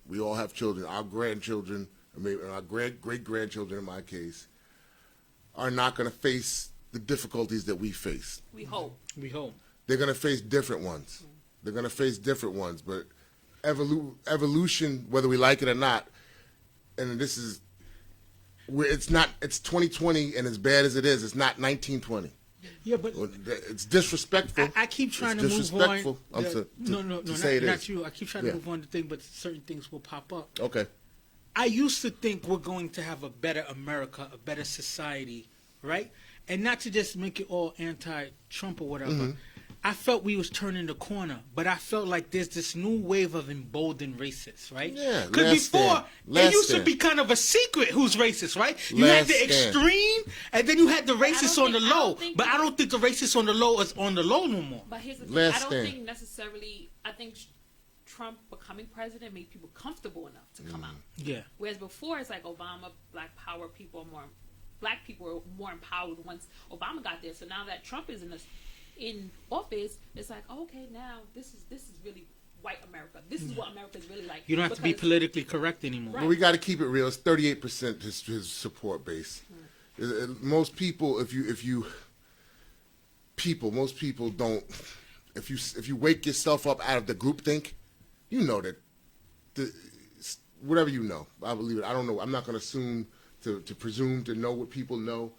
we all have children. Our grandchildren, our great grandchildren, in my case, are not going to face the difficulties that we face. we hope. They're going to face different ones. They're going to face different ones. But evolution, whether we like it or not, and this is where it's 2020, and as bad as it is, it's not 1920. Yeah, but it's disrespectful. I keep trying to move on. No, not you. I keep trying to move on to things, but certain things will pop up. Okay. I used to think we're going to have a better America, a better society, right? And not to just make it all anti-Trump or whatever. I felt we was turning the corner, but I felt like there's this new wave of emboldened racists, right? Yeah, because before it used to be kind of a secret who's racist, right? You had the extreme, and then you had the racists on the low. But I don't think the racists on the low is on the low no more. But here's the thing: I don't think necessarily. I think Trump becoming president made people comfortable enough to come out. Yeah. Whereas before, it's like Obama, Black Power, Black people were more empowered once Obama got there. So now that Trump is in office, it's like, okay, now this is really white America. This is what America is really like. You don't have to be politically correct anymore. Right. Well, we got to keep it real. It's 38% his support base. Most people, most people don't. If you wake yourself up out of the groupthink, you know that whatever you know. I believe it. I don't know. I'm not going to assume to presume to know what people know,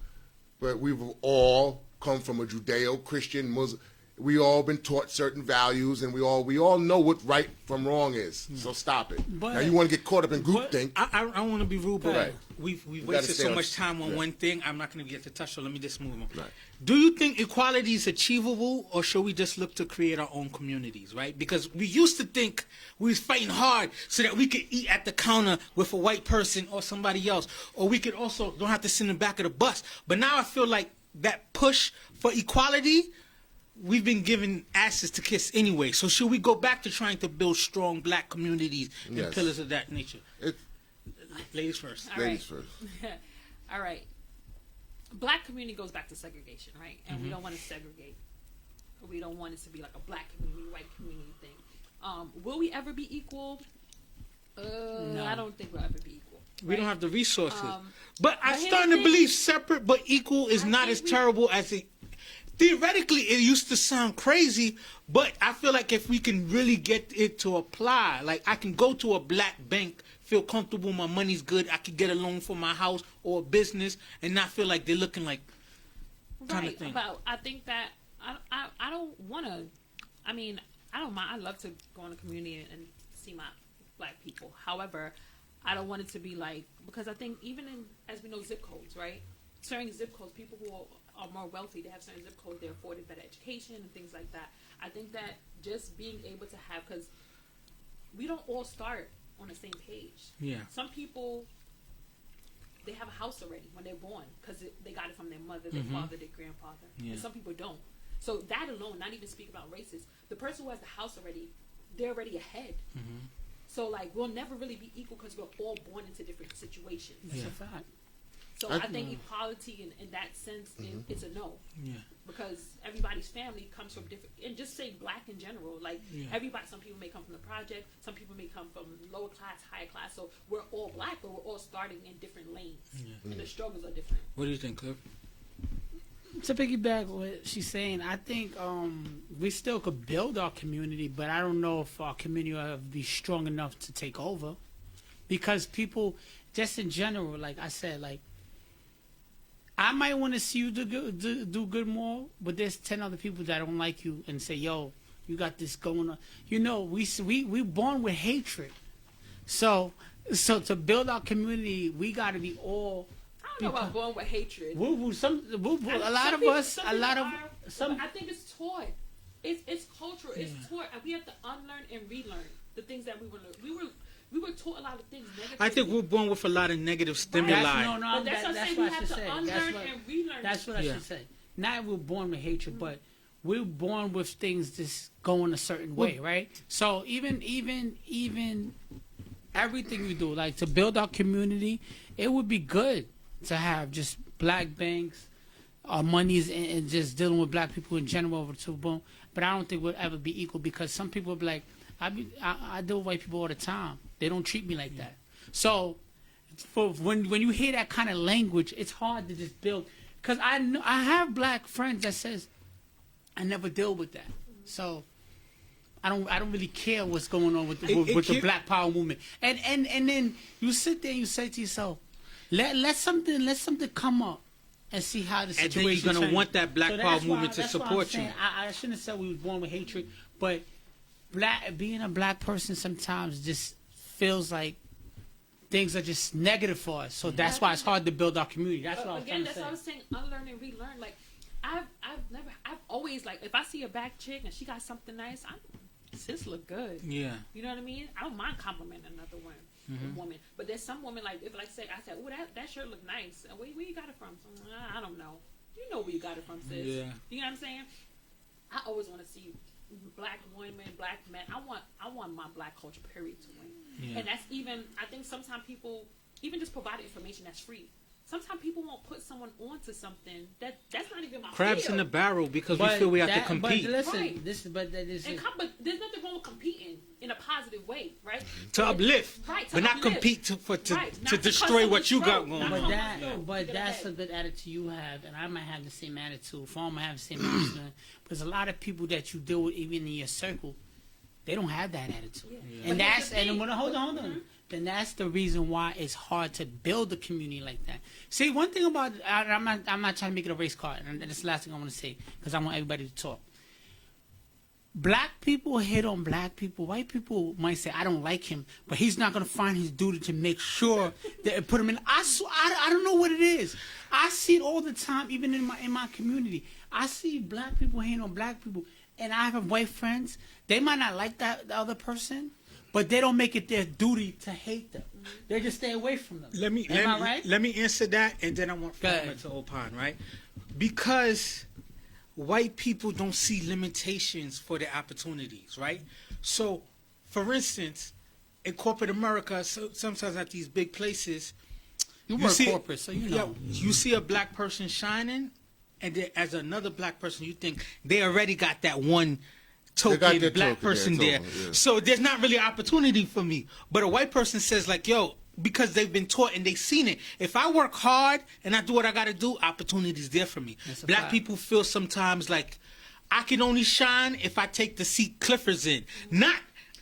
but we've all come from a Judeo-Christian Muslim. We all been taught certain values, and we all know what right from wrong is. So stop it. But, now you want to get caught up in groupthink. I want to be rude, but right. we've wasted so much time on right. one thing. I'm not going to get to touch, so let me just move on. Right. Do you think equality is achievable, or should we just look to create our own communities, right? Because we used to think we was fighting hard so that we could eat at the counter with a white person or somebody else, or we could also don't have to sit in the back of the bus. But now I feel like that push for equality, we've been given asses to kiss anyway. So should we go back to trying to build strong black communities and pillars of that nature? Ladies first. Ladies first. All right. Black community goes back to segregation, right? And we don't want to segregate. We don't want it to be like a black community, white community thing. Will we ever be equal? No. I don't think we'll ever be equal. We don't have the resources. But I'm starting to believe separate but equal is not as terrible as it... Theoretically, it used to sound crazy, but I feel like if we can really get it to apply, like I can go to a black bank, feel comfortable, my money's good, I could get a loan for my house or a business, and not feel like they're looking like kind of thing. But I think that I don't want to. I mean, I don't mind. I love to go in a community and see my black people. However, I don't want it to be like, because I think even as we know, zip codes, right? Certain zip codes, people who are more wealthy, they have certain zip codes, they're afforded better education and things like that. I think that just being able to have, because we don't all start on the same page. Yeah. Some people, they have a house already when they're born because they got it from their mother, their father, their grandfather. Yeah. And some people don't. So that alone, not even speaking about races, the person who has the house already, they're already ahead. So like, we'll never really be equal because we're all born into different situations. That's a fact. So I think equality in that sense, it's a no. Yeah. Because everybody's family comes from different, and just say black in general, like everybody, some people may come from the project, some people may come from lower class, higher class, so we're all black, but we're all starting in different lanes, and the struggles are different. What do you think, Cliff? To piggyback what she's saying, I think we still could build our community, but I don't know if our community will be strong enough to take over. Because people, just in general, like I said, like, I might want to see you do good more, but there's 10 other people that don't like you and say, "Yo, you got this going on." You know, we born with hatred, so to build our community, we got to be all. I don't know about born with hatred. A lot of us. I think it's taught. It's cultural. It's taught, and we have to unlearn and relearn the things that we were learning. We were taught a lot of things negatively. I think we're born with a lot of negative stimuli. That's what I should say. Unlearn and relearn. That's what I should say. Not we're born with hatred, but we're born with things just going a certain way, right? So even everything we do, like to build our community, it would be good to have just black banks, our monies, and just dealing with black people in general over to boom. But I don't think we'll ever be equal because some people will be like, I deal with white people all the time. They don't treat me like that. So, when you hear that kind of language, it's hard to just build. Because I have black friends that says, I never deal with that. So, I don't really care what's going on with the Black Power movement. And then you sit there and you say to yourself, let something come up and see how the situation. And then you're gonna want that Black Power movement to support you. I shouldn't have said we was born with hatred, but being a black person sometimes just feels like things are just negative for us. So that's why it's hard to build our community. That's what I was trying to say. That's what I was saying. Unlearn and relearn. Like I've always, like, if I see a black chick and she got something nice, sis look good. Yeah. You know what I mean? I don't mind complimenting another woman. But there's some women, like, if, like, say, I said, oh, that shirt look nice. Where you got it from? So, I don't know. You know where you got it from, sis. Yeah. You know what I'm saying? I always want to see black women, black men. I want my black culture, period, to win. Yeah. And that's even, I think sometimes people, even just providing information that's free. Sometimes people won't put someone onto something that's not even my crabs field. in the barrel because we feel we have to compete. But listen, right. but there's nothing wrong with competing in a positive way, right? To uplift, right, but not compete to destroy what you got going on. But that's a good attitude you have, and I might have the same attitude. Form might have the same attitude. Because a lot of people that you deal with, even in your circle, they don't have that attitude. Yeah. And hold on. Then that's the reason why it's hard to build a community like that. See, one thing about I'm not trying to make it a race card, and that's the last thing I want to say because I want everybody to talk. Black people hit on black people. White people might say, "I don't like him," but he's not going to find his duty to make sure that put him in. I don't know what it is. I see it all the time, even in my community. I see black people hating on black people, and I have white friends. They might not like the other person, but they don't make it their duty to hate them. They just stay away from them. Am I right? Let me answer that, and then I want Farmer to opine, right? Because white people don't see limitations for their opportunities, right? So, for instance, in corporate America, sometimes at these big places, you work corporate, so you know. You see a black person shining, and then as another black person, you think they already got that one token black person there. Yeah. So there's not really opportunity for me. But a white person says like, yo, because they've been taught and they've seen it. If I work hard and I do what I got to do, opportunity's there for me. Black people feel sometimes like I can only shine if I take the seat Clifford's in. Not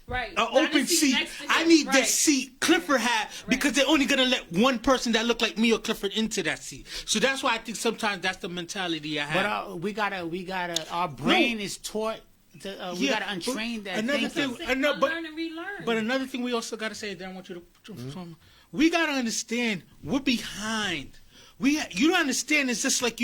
an open seat. I need this seat Clifford had because they're only going to let one person that look like me or Clifford into that seat. So that's why I think sometimes that's the mentality I have. But we gotta, our brain is taught. We gotta untrain that. Learn and relearn. But another thing we also gotta say, that I want you to we gotta understand we're behind. You don't understand. It's just like,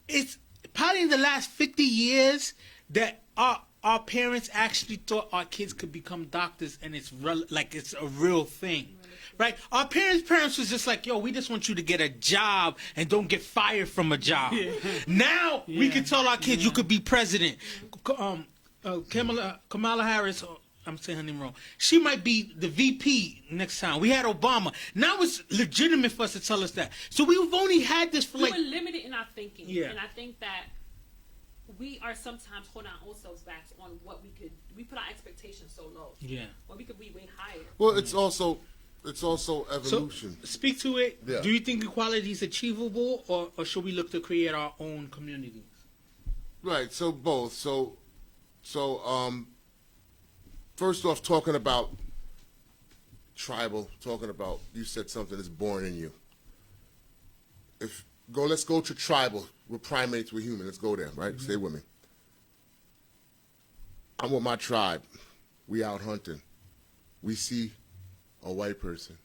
it's probably in the last 50 years that our parents actually thought our kids could become doctors, and it's it's a real thing. Right? Our parents was just like, yo, we just want you to get a job and don't get fired from a job. Yeah. Now we can tell our kids you could be president. Kamala Harris, I'm saying her name wrong. She might be the VP next time. We had Obama. Now it's legitimate for us to tell us that. So we've only had this for we were limited in our thinking. Yeah. And I think that we are sometimes holding our own selves back on what we put our expectations so low. Yeah. When we could be way higher. Well, it's also evolution. So, speak to it. Yeah. Do you think equality is achievable, or should we look to create our own communities? Right. So both. So first off, talking about tribal, you said something that's born in you. let's go to tribal. We're primates, we're human. Let's go there, right? Mm-hmm. Stay with me. I'm with my tribe. We out hunting. We see a white person.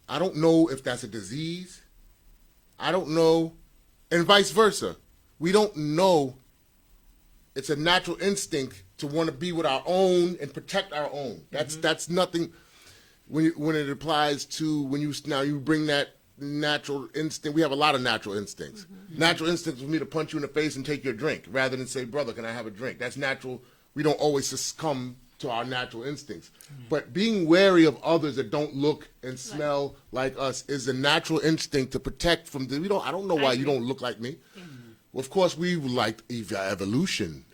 I don't know if that's a disease. I don't know. And vice versa. We don't know. It's a natural instinct to want to be with our own and protect our own. That's nothing. When it applies to when you bring that natural instinct. We have a lot of natural instincts. Natural instincts for me to punch you in the face and take your drink rather than say, brother, can I have a drink? That's natural. We don't always succumb to our natural instincts. But being wary of others that don't look and smell like us is a natural instinct to protect from the, I don't know why you don't look like me. Well, of course, we like evolution.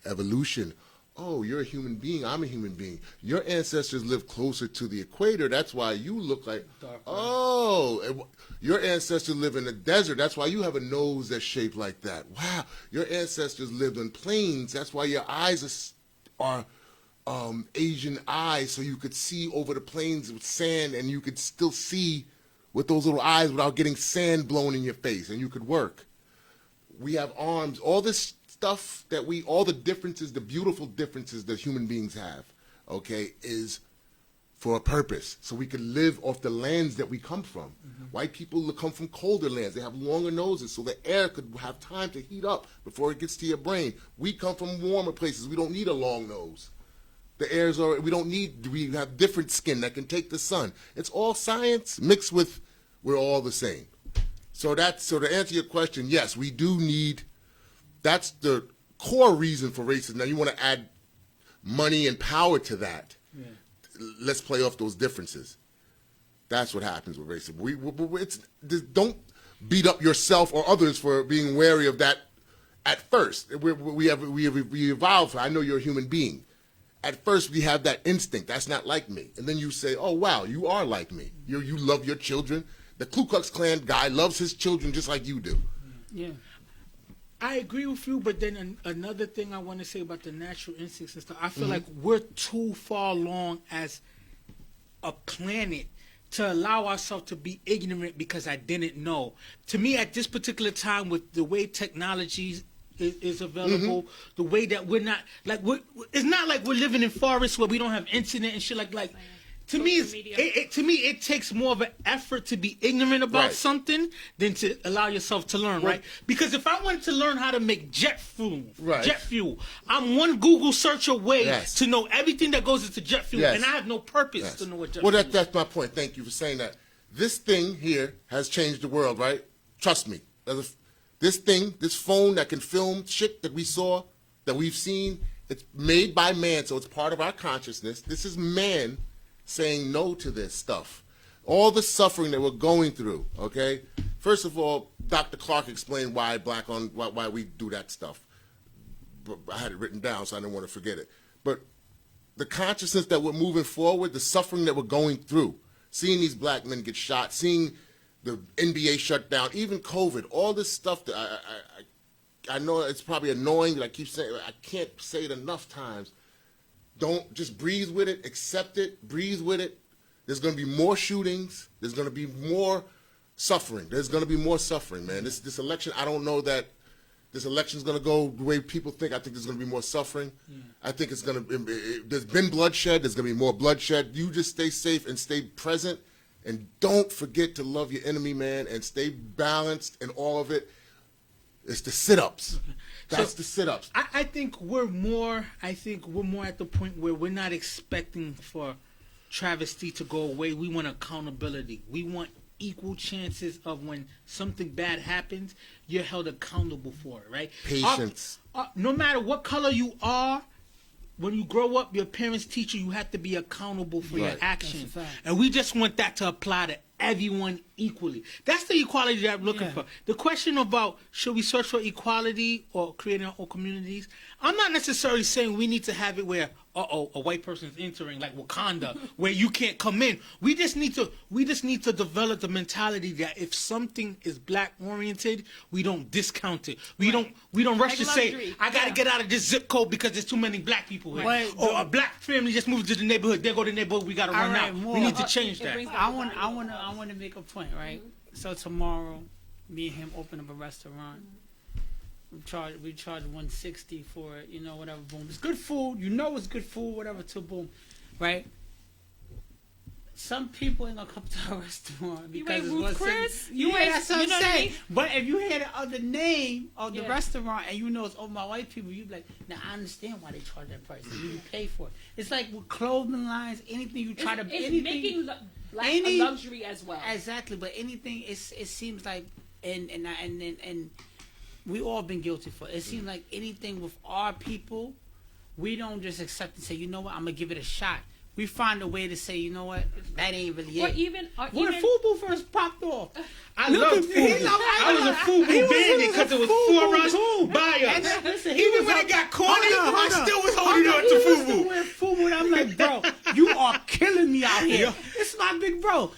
Oh, you're a human being. I'm a human being. Your ancestors lived closer to the equator. That's why you look like. Oh, your ancestors live in the desert. That's why you have a nose that's shaped like that. Wow, your ancestors lived in plains. That's why your eyes are Asian eyes, so you could see over the plains with sand, and you could still see with those little eyes without getting sand blown in your face, and you could work. We have arms. All this stuff that all the differences, the beautiful differences that human beings have, okay, is for a purpose. So we can live off the lands that we come from. White people come from colder lands. They have longer noses, so the air could have time to heat up before it gets to your brain. We come from warmer places. We don't need a long nose. The air's already, we have different skin that can take the sun. It's all science mixed with, we're all the same. So to answer your question, yes, we do need, that's the core reason for racism. Now you want to add money and power to that. Yeah. Let's play off those differences. That's what happens with racism. Don't beat up yourself or others for being wary of that at first. We evolve. I know you're a human being. At first, we have that instinct. That's not like me. And then you say, oh, wow, you are like me. You love your children. The Ku Klux Klan guy loves his children just like you do. Yeah. I agree with you, but then another thing I want to say about the natural instincts and stuff, I feel like we're too far along as a planet to allow ourselves to be ignorant because I didn't know. To me, at this particular time, with the way technology is available, the way that we're not, like, it's not like we're living in forests where we don't have internet and shit like to me, it takes more of an effort to be ignorant about something than to allow yourself to learn, right? Because if I wanted to learn how to make jet fuel, I'm one Google search away to know everything that goes into jet fuel, and I have no purpose to know what jet fuel is. That's my point. Thank you for saying that. This thing here has changed the world, right? Trust me. This thing, this phone that can film shit that we saw, that we've seen, it's made by man, so it's part of our consciousness. This is man saying no to this stuff. All the suffering that we're going through, okay? First of all, Dr. Clark explained why why we do that stuff. I had it written down, so I didn't want to forget it. But the consciousness that we're moving forward, the suffering that we're going through, seeing these black men get shot, seeing the NBA shut down, even COVID, all this stuff that I know it's probably annoying, but I keep saying, I can't say it enough times. Don't just breathe with it, accept it, breathe with it. There's going to be more shootings. There's going to be more suffering. There's going to be more suffering, man. This election, I don't know that this election is going to go the way people think. I think there's going to be more suffering. I think it's going to, there's been bloodshed. There's going to be more bloodshed. You just stay safe and stay present. And don't forget to love your enemy, man, and stay balanced in all of it. It's the sit-ups. That's the sit-ups. I think we're more at the point where we're not expecting for travesty to go away. We want accountability. We want equal chances of when something bad happens, you're held accountable for it, right? Patience. No matter what color you are, when you grow up, your parents teach you have to be accountable for your actions. And we just want that to apply to everyone equally. That's the equality that I'm looking for. The question about should we search for equality or creating our own communities, I'm not necessarily saying we need to have it where a white person is entering like Wakanda, where you can't come in. We just need to develop the mentality that if something is black oriented, we don't discount it. We don't rush to say, I gotta get out of this zip code because there's too many black people here. Right. Or a black family just moved to the neighborhood. There go the neighborhood. We gotta run out. We need to change that. I want to make a point, right? So tomorrow, me and him open up a restaurant. We charge $160 for it, whatever, boom. It's good food, it's good food, whatever, too, boom, right? Some people ain't gonna come to our restaurant because it's Chris. that's what I'm saying. But if you hear the other name of the restaurant and it's all my white people, you be like, now I understand why they charge that price. And you pay for it. It's like with clothing lines, anything you try it's making black a luxury as well. Exactly, but anything it seems like and we all been guilty for it. It seems like anything with our people, we don't just accept and say, you know what, I'm gonna give it a shot. We find a way to say, you know what, that ain't really it. When the FUBU first popped off, I loved FUBU. I was a FUBU bandit because it was for us, by us. Even when it got corny, I still was holding on to FUBU. Wearing FUBU, and I'm like, bro, you are killing me out here. This is my big bro.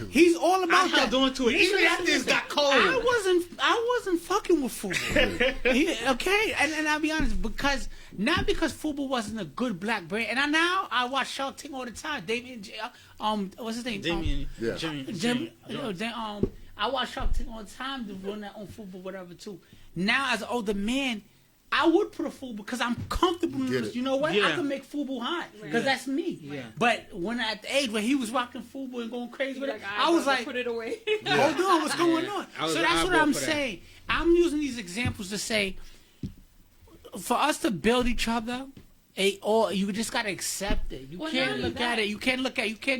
He's all about that. I held on to it. Even after this got cold. I wasn't fucking with FUBU. Okay? And I'll be honest, not because FUBU wasn't a good black brand. And I watch Shark Tank all the time. What's his name? Damien. I watch Shark Tank all the time to run that on FUBU, whatever, too. Now, as an older man, I would put a FUBU because I'm comfortable. You know what? I can make FUBU hot because that's me. Yeah. But when at the age where he was rocking FUBU and going crazy with it, I was like, put it away. Hold on, what's going on? So that's what I'm saying. I'm using these examples to say, for us to build each other, you just gotta accept it. You can't look at it. You can't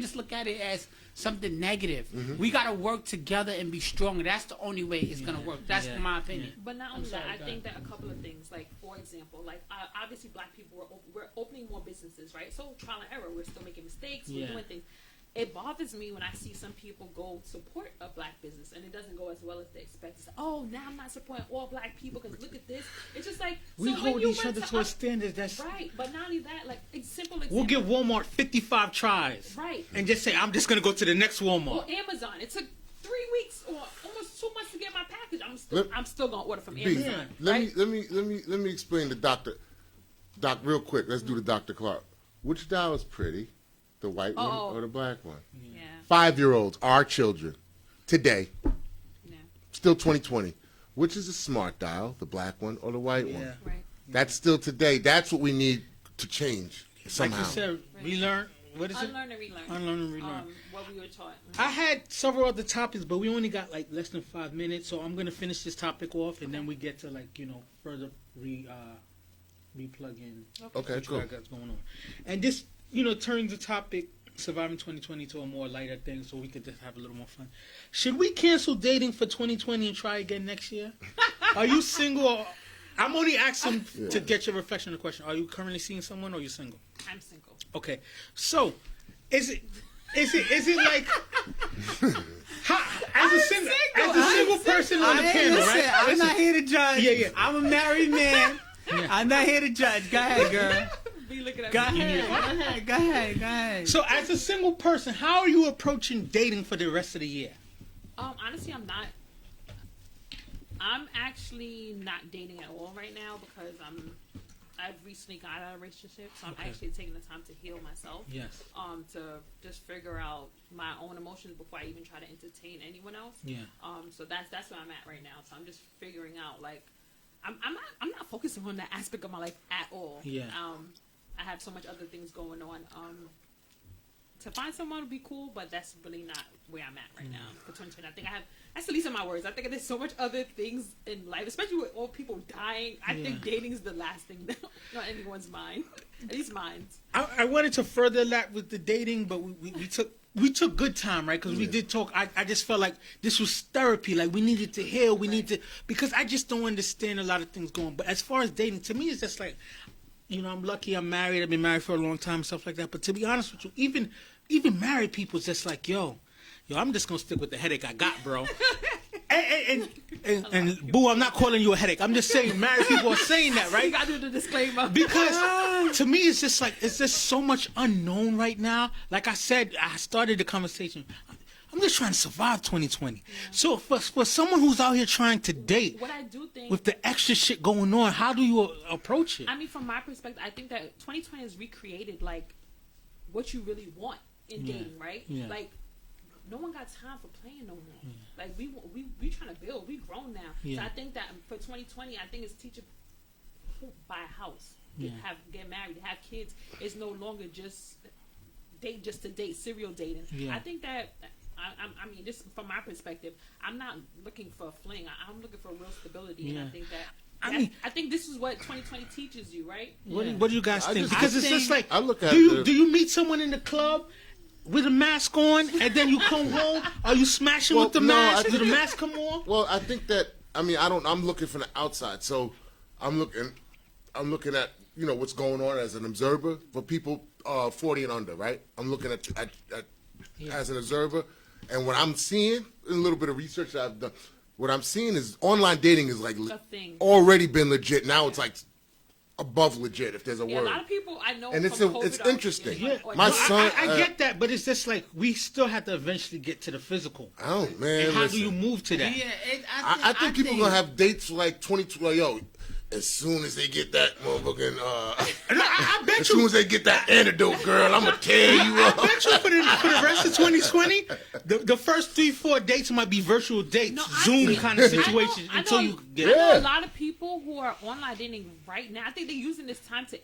just look at it as something negative. We gotta work together and be stronger. That's the only way it's gonna work. That's my opinion. But not only that, I think that a couple of things, like for example, like obviously black people we're opening more businesses, right? So trial and error, we're still making mistakes, we're doing things. It bothers me when I see some people go support a black business and it doesn't go as well as they expect. It's like, oh, now I'm not supporting all black people because look at this. It's just like we hold each other to a standard that's right. But not only that, like it's simple. Example. We'll give Walmart 55 tries, right? And just say I'm just gonna go to the next Walmart. Or Amazon. It took 3 weeks or almost 2 months to get my package. I'm still gonna order from Amazon. Let me explain the doctor. Doc, real quick. Let's do the Dr. Clark. Which dial is pretty? The white one or the black one? Yeah. 5-year-olds, our children, today, yeah. Still 2020. Which is the smart dial, the black one or the white one? Right. That's still today. That's what we need to change somehow. Like you said, relearn. What is Unlearn and relearn. Unlearn and relearn. What we were taught. I had several other topics, but we only got like less than 5 minutes, so I'm gonna finish this topic off, and then we get to further re-plug in. Okay, cool. What's going on, and this turns the topic surviving 2020 to a more lighter thing, so we could just have a little more fun. Should we cancel dating for 2020 and try again next year? Are you single? I'm only asking to get your reflection on the question. Are you currently seeing someone, or are you single? I'm single. Okay, so is it like as a single person on the panel, right? I'm not here to judge. Yeah. I'm a married man. I'm not here to judge. Go ahead, girl. Go ahead. So, as a single person, how are you approaching dating for the rest of the year? Honestly, I'm not. I'm actually not dating at all right now because I've recently got out of a relationship, so I'm actually taking the time to heal myself. Yes. To just figure out my own emotions before I even try to entertain anyone else. Yeah. So that's where I'm at right now. So I'm just figuring out I'm not focusing on that aspect of my life at all. Yeah. I have so much other things going on. To find someone would be cool, but that's really not where I'm at right now for 2020. I think that's the least of my worries. I think there's so much other things in life, especially with all people dying. I think dating is the last thing on anyone's mind, at least mine. I wanted to further that with the dating, but we took good time, right? Because we did talk. I just felt like this was therapy. Like we needed to heal. We need to, because I just don't understand a lot of things going. But as far as dating, to me, it's just like, I'm lucky I'm married. I've been married for a long time, stuff like that. But to be honest with you, even married people, it's just like, yo, I'm just gonna stick with the headache I got, bro. and boo, I'm not calling you a headache. I'm just saying married people are saying that, right? You gotta do the disclaimer. Because to me, it's just so much unknown right now. Like I said, I started the conversation. I'm just trying to survive 2020. Yeah. So for someone who's out here trying to date, what I do think with the extra shit going on, how do you approach it? I mean, from my perspective, I think that 2020 has recreated like what you really want in dating, right? Yeah. Like, no one got time for playing no more. Yeah. Like we trying to build. We grown now. Yeah. So I think that for 2020, I think it's teaching who buy a house, get married, have kids. It's no longer just date just to date, serial dating. Yeah. I think that. I mean, just from my perspective, I'm not looking for a fling. I'm looking for real stability, and I think that. I think this is what 2020 teaches you, right? What do you guys think? Because it's just like, I look at do you meet someone in the club with a mask on, and then you come home? Are you smashing with the mask? Does the mask come on? Well, I think that I'm looking from the outside, so I'm looking at what's going on as an observer for people 40 and under, right? I'm looking at as an observer. And what I'm seeing, in a little bit of research that I've done, what I'm seeing is online dating is like already been legit. Now it's like above legit, if there's a word. A lot of people I know, and it's interesting. Yeah. My son, I get that, but it's just like we still have to eventually get to the physical. Oh man, and how do you move to that? Yeah, I think people are gonna have dates for like 22. Like, yo, as soon as they get that motherfucking, I bet as soon as they get that antidote, girl, I'm gonna tear you up. I bet you for the rest of 2020, the first 3-4 dates might be virtual dates, Zoom kind of situations until you get. I know a lot of people who are online dating right now. I think they're using this time to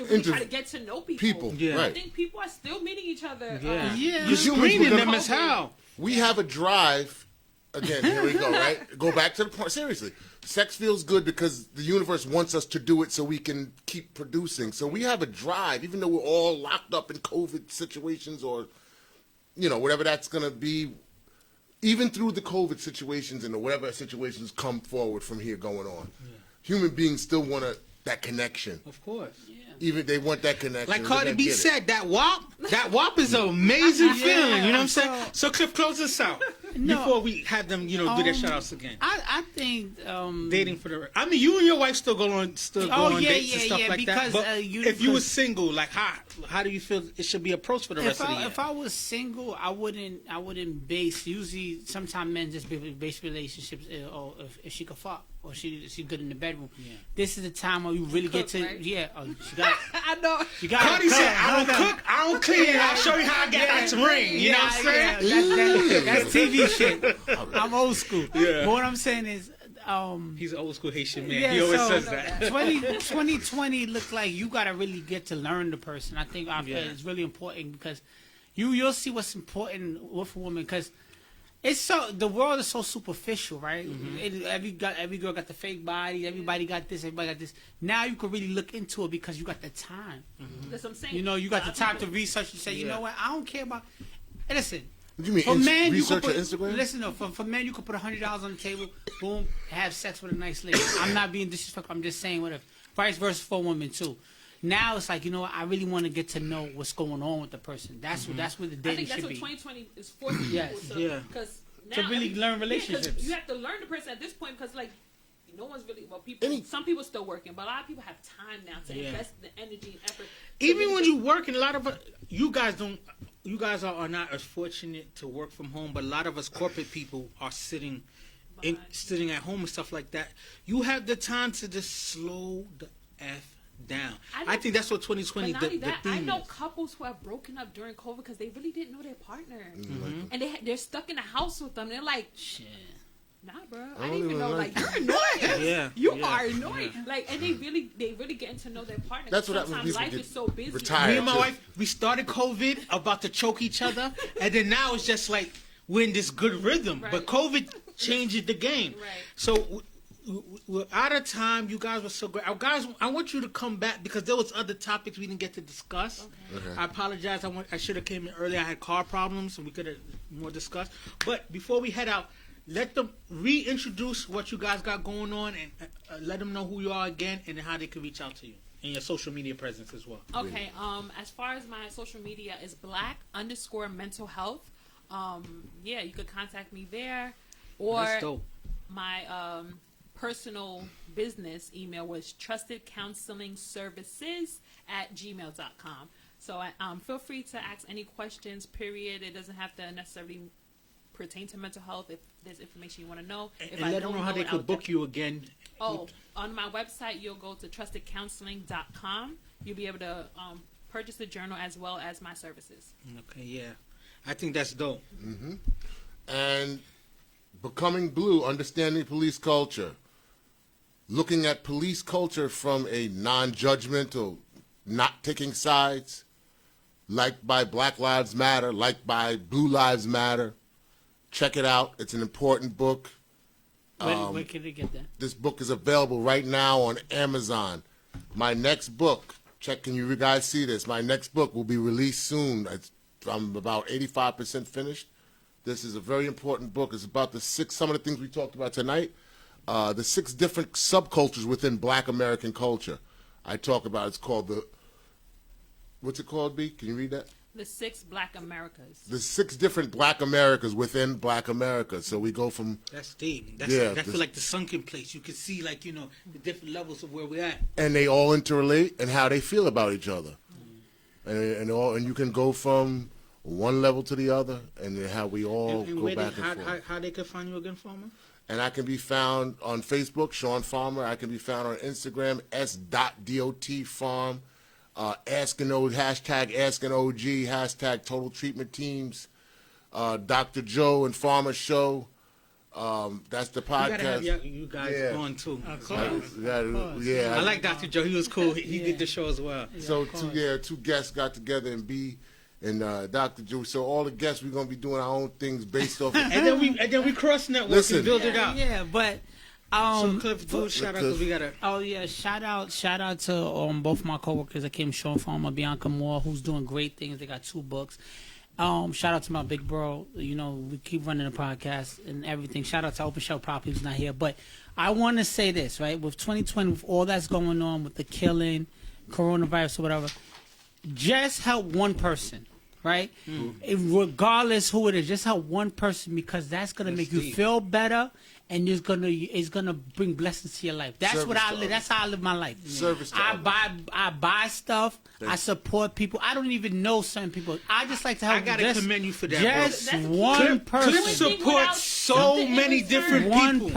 really try to get to know people. Yeah. Right. I think people are still meeting each other. Yeah, you're screening them as how. We have a drive. Again, here we go, right? Go back to the point. Seriously, sex feels good because the universe wants us to do it so we can keep producing. So we have a drive, even though we're all locked up in COVID situations or, whatever that's going to be. Even through the COVID situations and whatever situations come forward from here going on, human beings still want that connection. Of course. Yeah. Even they want that connection. Like Cardi B said, that WAP is an amazing feeling. You know what I'm saying? So Cliff, close us out before we have them, do their shout outs again. I think dating for the. I mean, you and your wife still go on dates and stuff like because, that. But if you were single, like how do you feel it should be approached for the rest of the year? If I was single, I wouldn't base. Usually, sometimes men just base relationships. Or if she could fuck. Or she's good in the bedroom. Yeah. This is the time where you really get to she got. I know. You got. Cardi said, "I don't cook, I don't clean. I'll show you how I get that ring." You know what I'm saying? That's TV shit. I'm old school. Yeah. But what I'm saying is, he's an old school Haitian man. He always says that. 2020 looks like you gotta really get to learn the person. I think it's really important because you'll see what's important with a woman because. The world is so superficial, right? Mm-hmm. Every girl got the fake body. Everybody got this. Everybody got this. Now you can really look into it because you got the time. Mm-hmm. That's what I'm saying. You got the time to research and say, you know what? I don't care about. And listen. What do you mean? Research on Instagram? Listen, for men, you could put $100 on the table. Boom, have sex with a nice lady. I'm not being disrespectful. I'm just saying whatever. Vice versa for women too. Now it's like, what? I really want to get to know what's going on with the person. That's what the dating should be. I think that's what 2020 is forcing people to. Because to really learn relationships. You have to learn the person at this point because, no one's really. Well, some people still working, but a lot of people have time now to invest the energy and effort. Even when you work, and a lot of you guys don't. You guys are not as fortunate to work from home, but a lot of us corporate people are sitting at home and stuff like that. You have the time to just slow the F down. I think that's what 2020 the theme I know couples who have broken up during COVID because they really didn't know their partner, and they're stuck in the house with them. They're like, shit. Nah, bro. I didn't even know. You're annoying. You are annoying. And they really getting to know their partner. That's what happens. Life is so busy. Me and my wife, we started COVID about to choke each other, and then now it's just like we're in this good rhythm. Right. But COVID changed the game. Right. So we're out of time. You guys were so great. Guys, I want you to come back because there was other topics we didn't get to discuss. Okay. I apologize. I should have came in earlier. I had car problems, and we could have more discussed. But before we head out. Let them reintroduce what you guys got going on and let them know who you are again and how they can reach out to you and your social media presence as well. Okay. As far as my social media is black_mental health. You could contact me there or That's dope. my personal business email was trustedcounselingservices@gmail.com. So feel free to ask any questions, period. It doesn't have to necessarily pertain to mental health. If there's information you want to know. And let them know how they could book you again. Oh, on my website, you'll go to trustedcounseling.com. You'll be able to purchase the journal as well as my services. Okay, yeah. I think that's dope. Mm-hmm. And Becoming Blue, Understanding Police Culture. Looking at police culture from a non-judgmental, not taking sides, like by Black Lives Matter, like by Blue Lives Matter. Check it out. It's an important book. Where can they get that? This book is available right now on Amazon. My next book, can you guys see this? My next book will be released soon. I'm about 85% finished. This is a very important book. It's about some of the things we talked about tonight. The 6 different subcultures within Black American culture. I talk about it's called what's it called, B? Can you read that? The 6 Black Americas. The 6 different Black Americas within Black America. So we go from... That's deep. That's like the sunken place. You can see, like, the different levels of where we're at. And they all interrelate and how they feel about each other. And you can go from one level to the other and how we all go back and forth. How they can find you again, Farmer? And I can be found on Facebook, Sean Farmer. I can be found on Instagram, s.dotfarm. Hashtag Asking OG, hashtag Total Treatment Teams, Dr. Joe and Farmer Show. That's the podcast. You guys on too. Of course. Yeah. I like Dr. Joe. He was cool. He did the show as well. So two guests got together and Dr. Joe. So all the guests, we're gonna be doing our own things based off. And then we cross network and build it out. Yeah, but. So Cliff, do a shout out because we gotta. Oh yeah, shout out to both my coworkers that came, Sean Farmer, Bianca Moore, who's doing great things. They got 2 books. Shout out to my big bro. We keep running the podcast and everything. Shout out to Open Show Property who's not here, but I want to say this right with 2020, with all that's going on with the killing, coronavirus or whatever. Just help one person. Right, regardless who it is, just help one person because that's gonna make you feel better, and it's gonna bring blessings to your life. That's what I live. That's how I live my life. Service. I buy stuff. I support people. I don't even know certain people. I just like to help. I gotta commend you for that. Just one person. Cliff supports so many different people.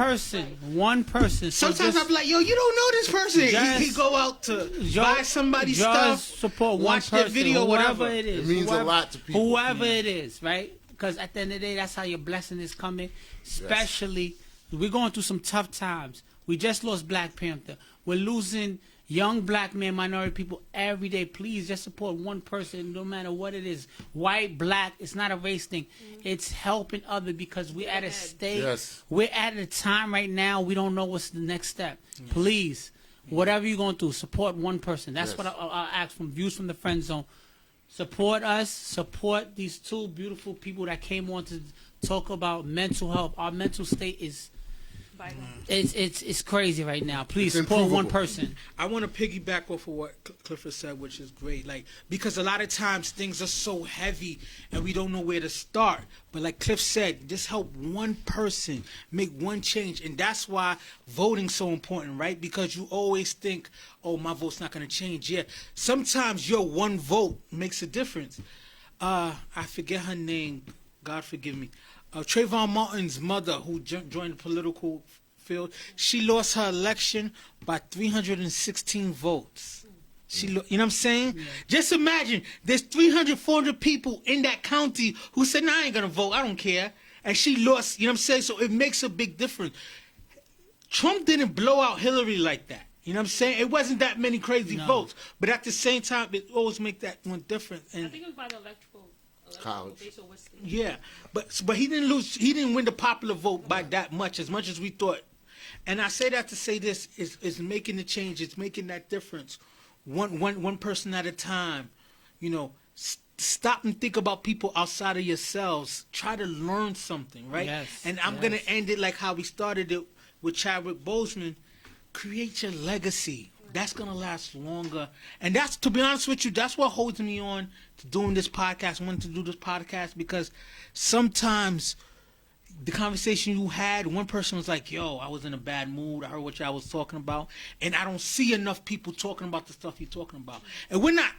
One person. Sometimes I'm like, yo, you don't know this person. He go out to buy somebody's stuff, support watch one their video, whatever it is. It means a lot to people. Whoever it is, right? Because at the end of the day, that's how your blessing is coming. Especially, we're going through some tough times. We just lost Black Panther. We're losing young Black men, minority people every day. Please just support one person, no matter what it is. White, Black, it's not a race thing. It's helping others because we're at a state. Yes. We're at a time right now, we don't know what's the next step. Please, whatever you're going through, support one person. That's what I ask from Views from the Friend Zone. Support us. Support these 2 beautiful people that came on to talk about mental health. Our mental state is it's crazy right now. Please support one person. I want to piggyback off of what Clifford said, which is great. Like, because a lot of times things are so heavy and we don't know where to start. But like Cliff said, just help one person make one change, and that's why voting's so important, right? Because you always think, oh, my vote's not going to change. Yeah, sometimes your one vote makes a difference. I forget her name. God forgive me. Trayvon Martin's mother, who joined the political field, she lost her election by 316 votes. You know what I'm saying? Yeah. Just imagine, there's 300, 400 people in that county who said, nah, I ain't going to vote, I don't care. And she lost, you know what I'm saying? So it makes a big difference. Trump didn't blow out Hillary like that. You know what I'm saying? It wasn't that many crazy votes. But at the same time, it always make that one different. And I think it was by the electoral college. Yeah, but he didn't lose. He didn't win the popular vote by that much, as we thought. And I say that to say this is making the change. It's making that difference, one person at a time. Stop and think about people outside of yourselves. Try to learn something, right? Yes, and I'm gonna end it like how we started it with Chadwick Boseman. Create your legacy. That's going to last longer. And that's, to be honest with you, that's what holds me on to doing this podcast, wanting to do this podcast, because sometimes the conversation you had, one person was like, yo, I was in a bad mood. I heard what y'all was talking about. And I don't see enough people talking about the stuff you're talking about. And we're not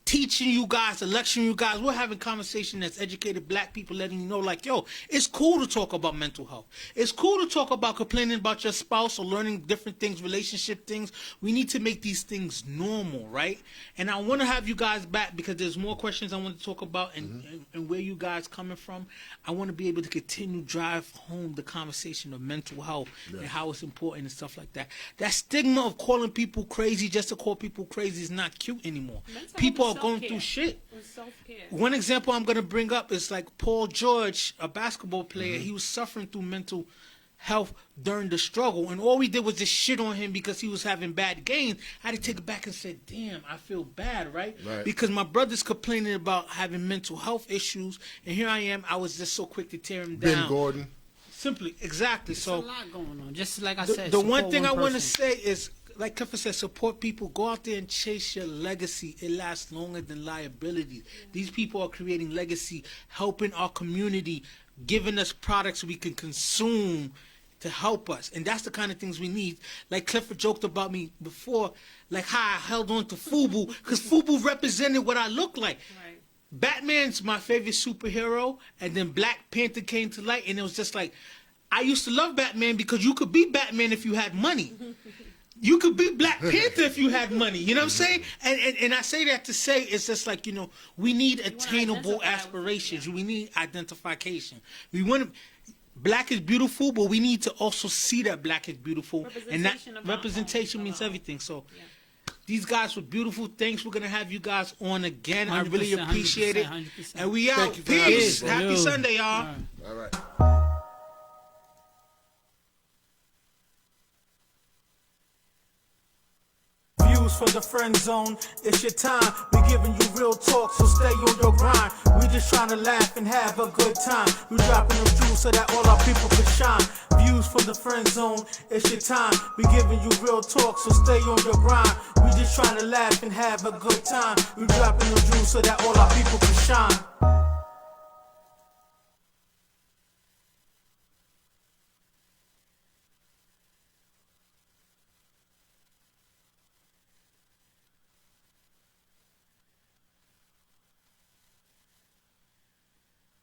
teaching you guys, lecturing you guys. We're having conversation that's educated black people, letting you know, like, yo, it's cool to talk about mental health. It's cool to talk about complaining about your spouse or learning different things, relationship things. We need to make these things normal, right? And I want to have you guys back because there's more questions I want to talk about and where you guys coming from. I want to be able to continue drive home the conversation of mental health and how it's important and stuff like that. That stigma of calling people crazy just to call people crazy is not cute anymore. People are going through shit. One example I'm going to bring up is like Paul George, a basketball player. He was suffering through mental health during the struggle, and all we did was just shit on him because he was having bad games. I had to take it back and say, damn, I feel bad, right? Because my brother's complaining about having mental health issues, and here I am, I was just so quick to tear him down. Ben Gordon. Simply, exactly. There's So a lot going on. Just like I said, the one thing I want to person. say is, like Clifford said, support people. Go out there and chase your legacy. It lasts longer than liabilities. These people are creating legacy, helping our community, giving us products we can consume to help us. And that's the kind of things we need. Like Clifford joked about me before, like how I held on to FUBU, because FUBU represented what I look like. Right. Batman's my favorite superhero, and then Black Panther came to light, and it was just like, I used to love Batman because you could be Batman if you had money. You could be Black Panther if you had money. You know what I'm saying? And I say that to say it's just like, you know, we need attainable aspirations. We need identification. We want to. Black is beautiful, but we need to also see that black is beautiful. And that representation means everything. So these guys were beautiful. Thanks. We're going to have you guys on again. I really appreciate it. 100%. And we out. you for having Peace. us, Happy Sunday, y'all. All right. Views from the friend zone, it's your time. We giving you real talk, so stay on your grind. We just trying to laugh and have a good time. We dropping them jewels so that all our people can shine. Views from the friend zone, it's your time. We giving you real talk, so stay on your grind. We just trying to laugh and have a good time. We dropping them jewels so that all our people can shine.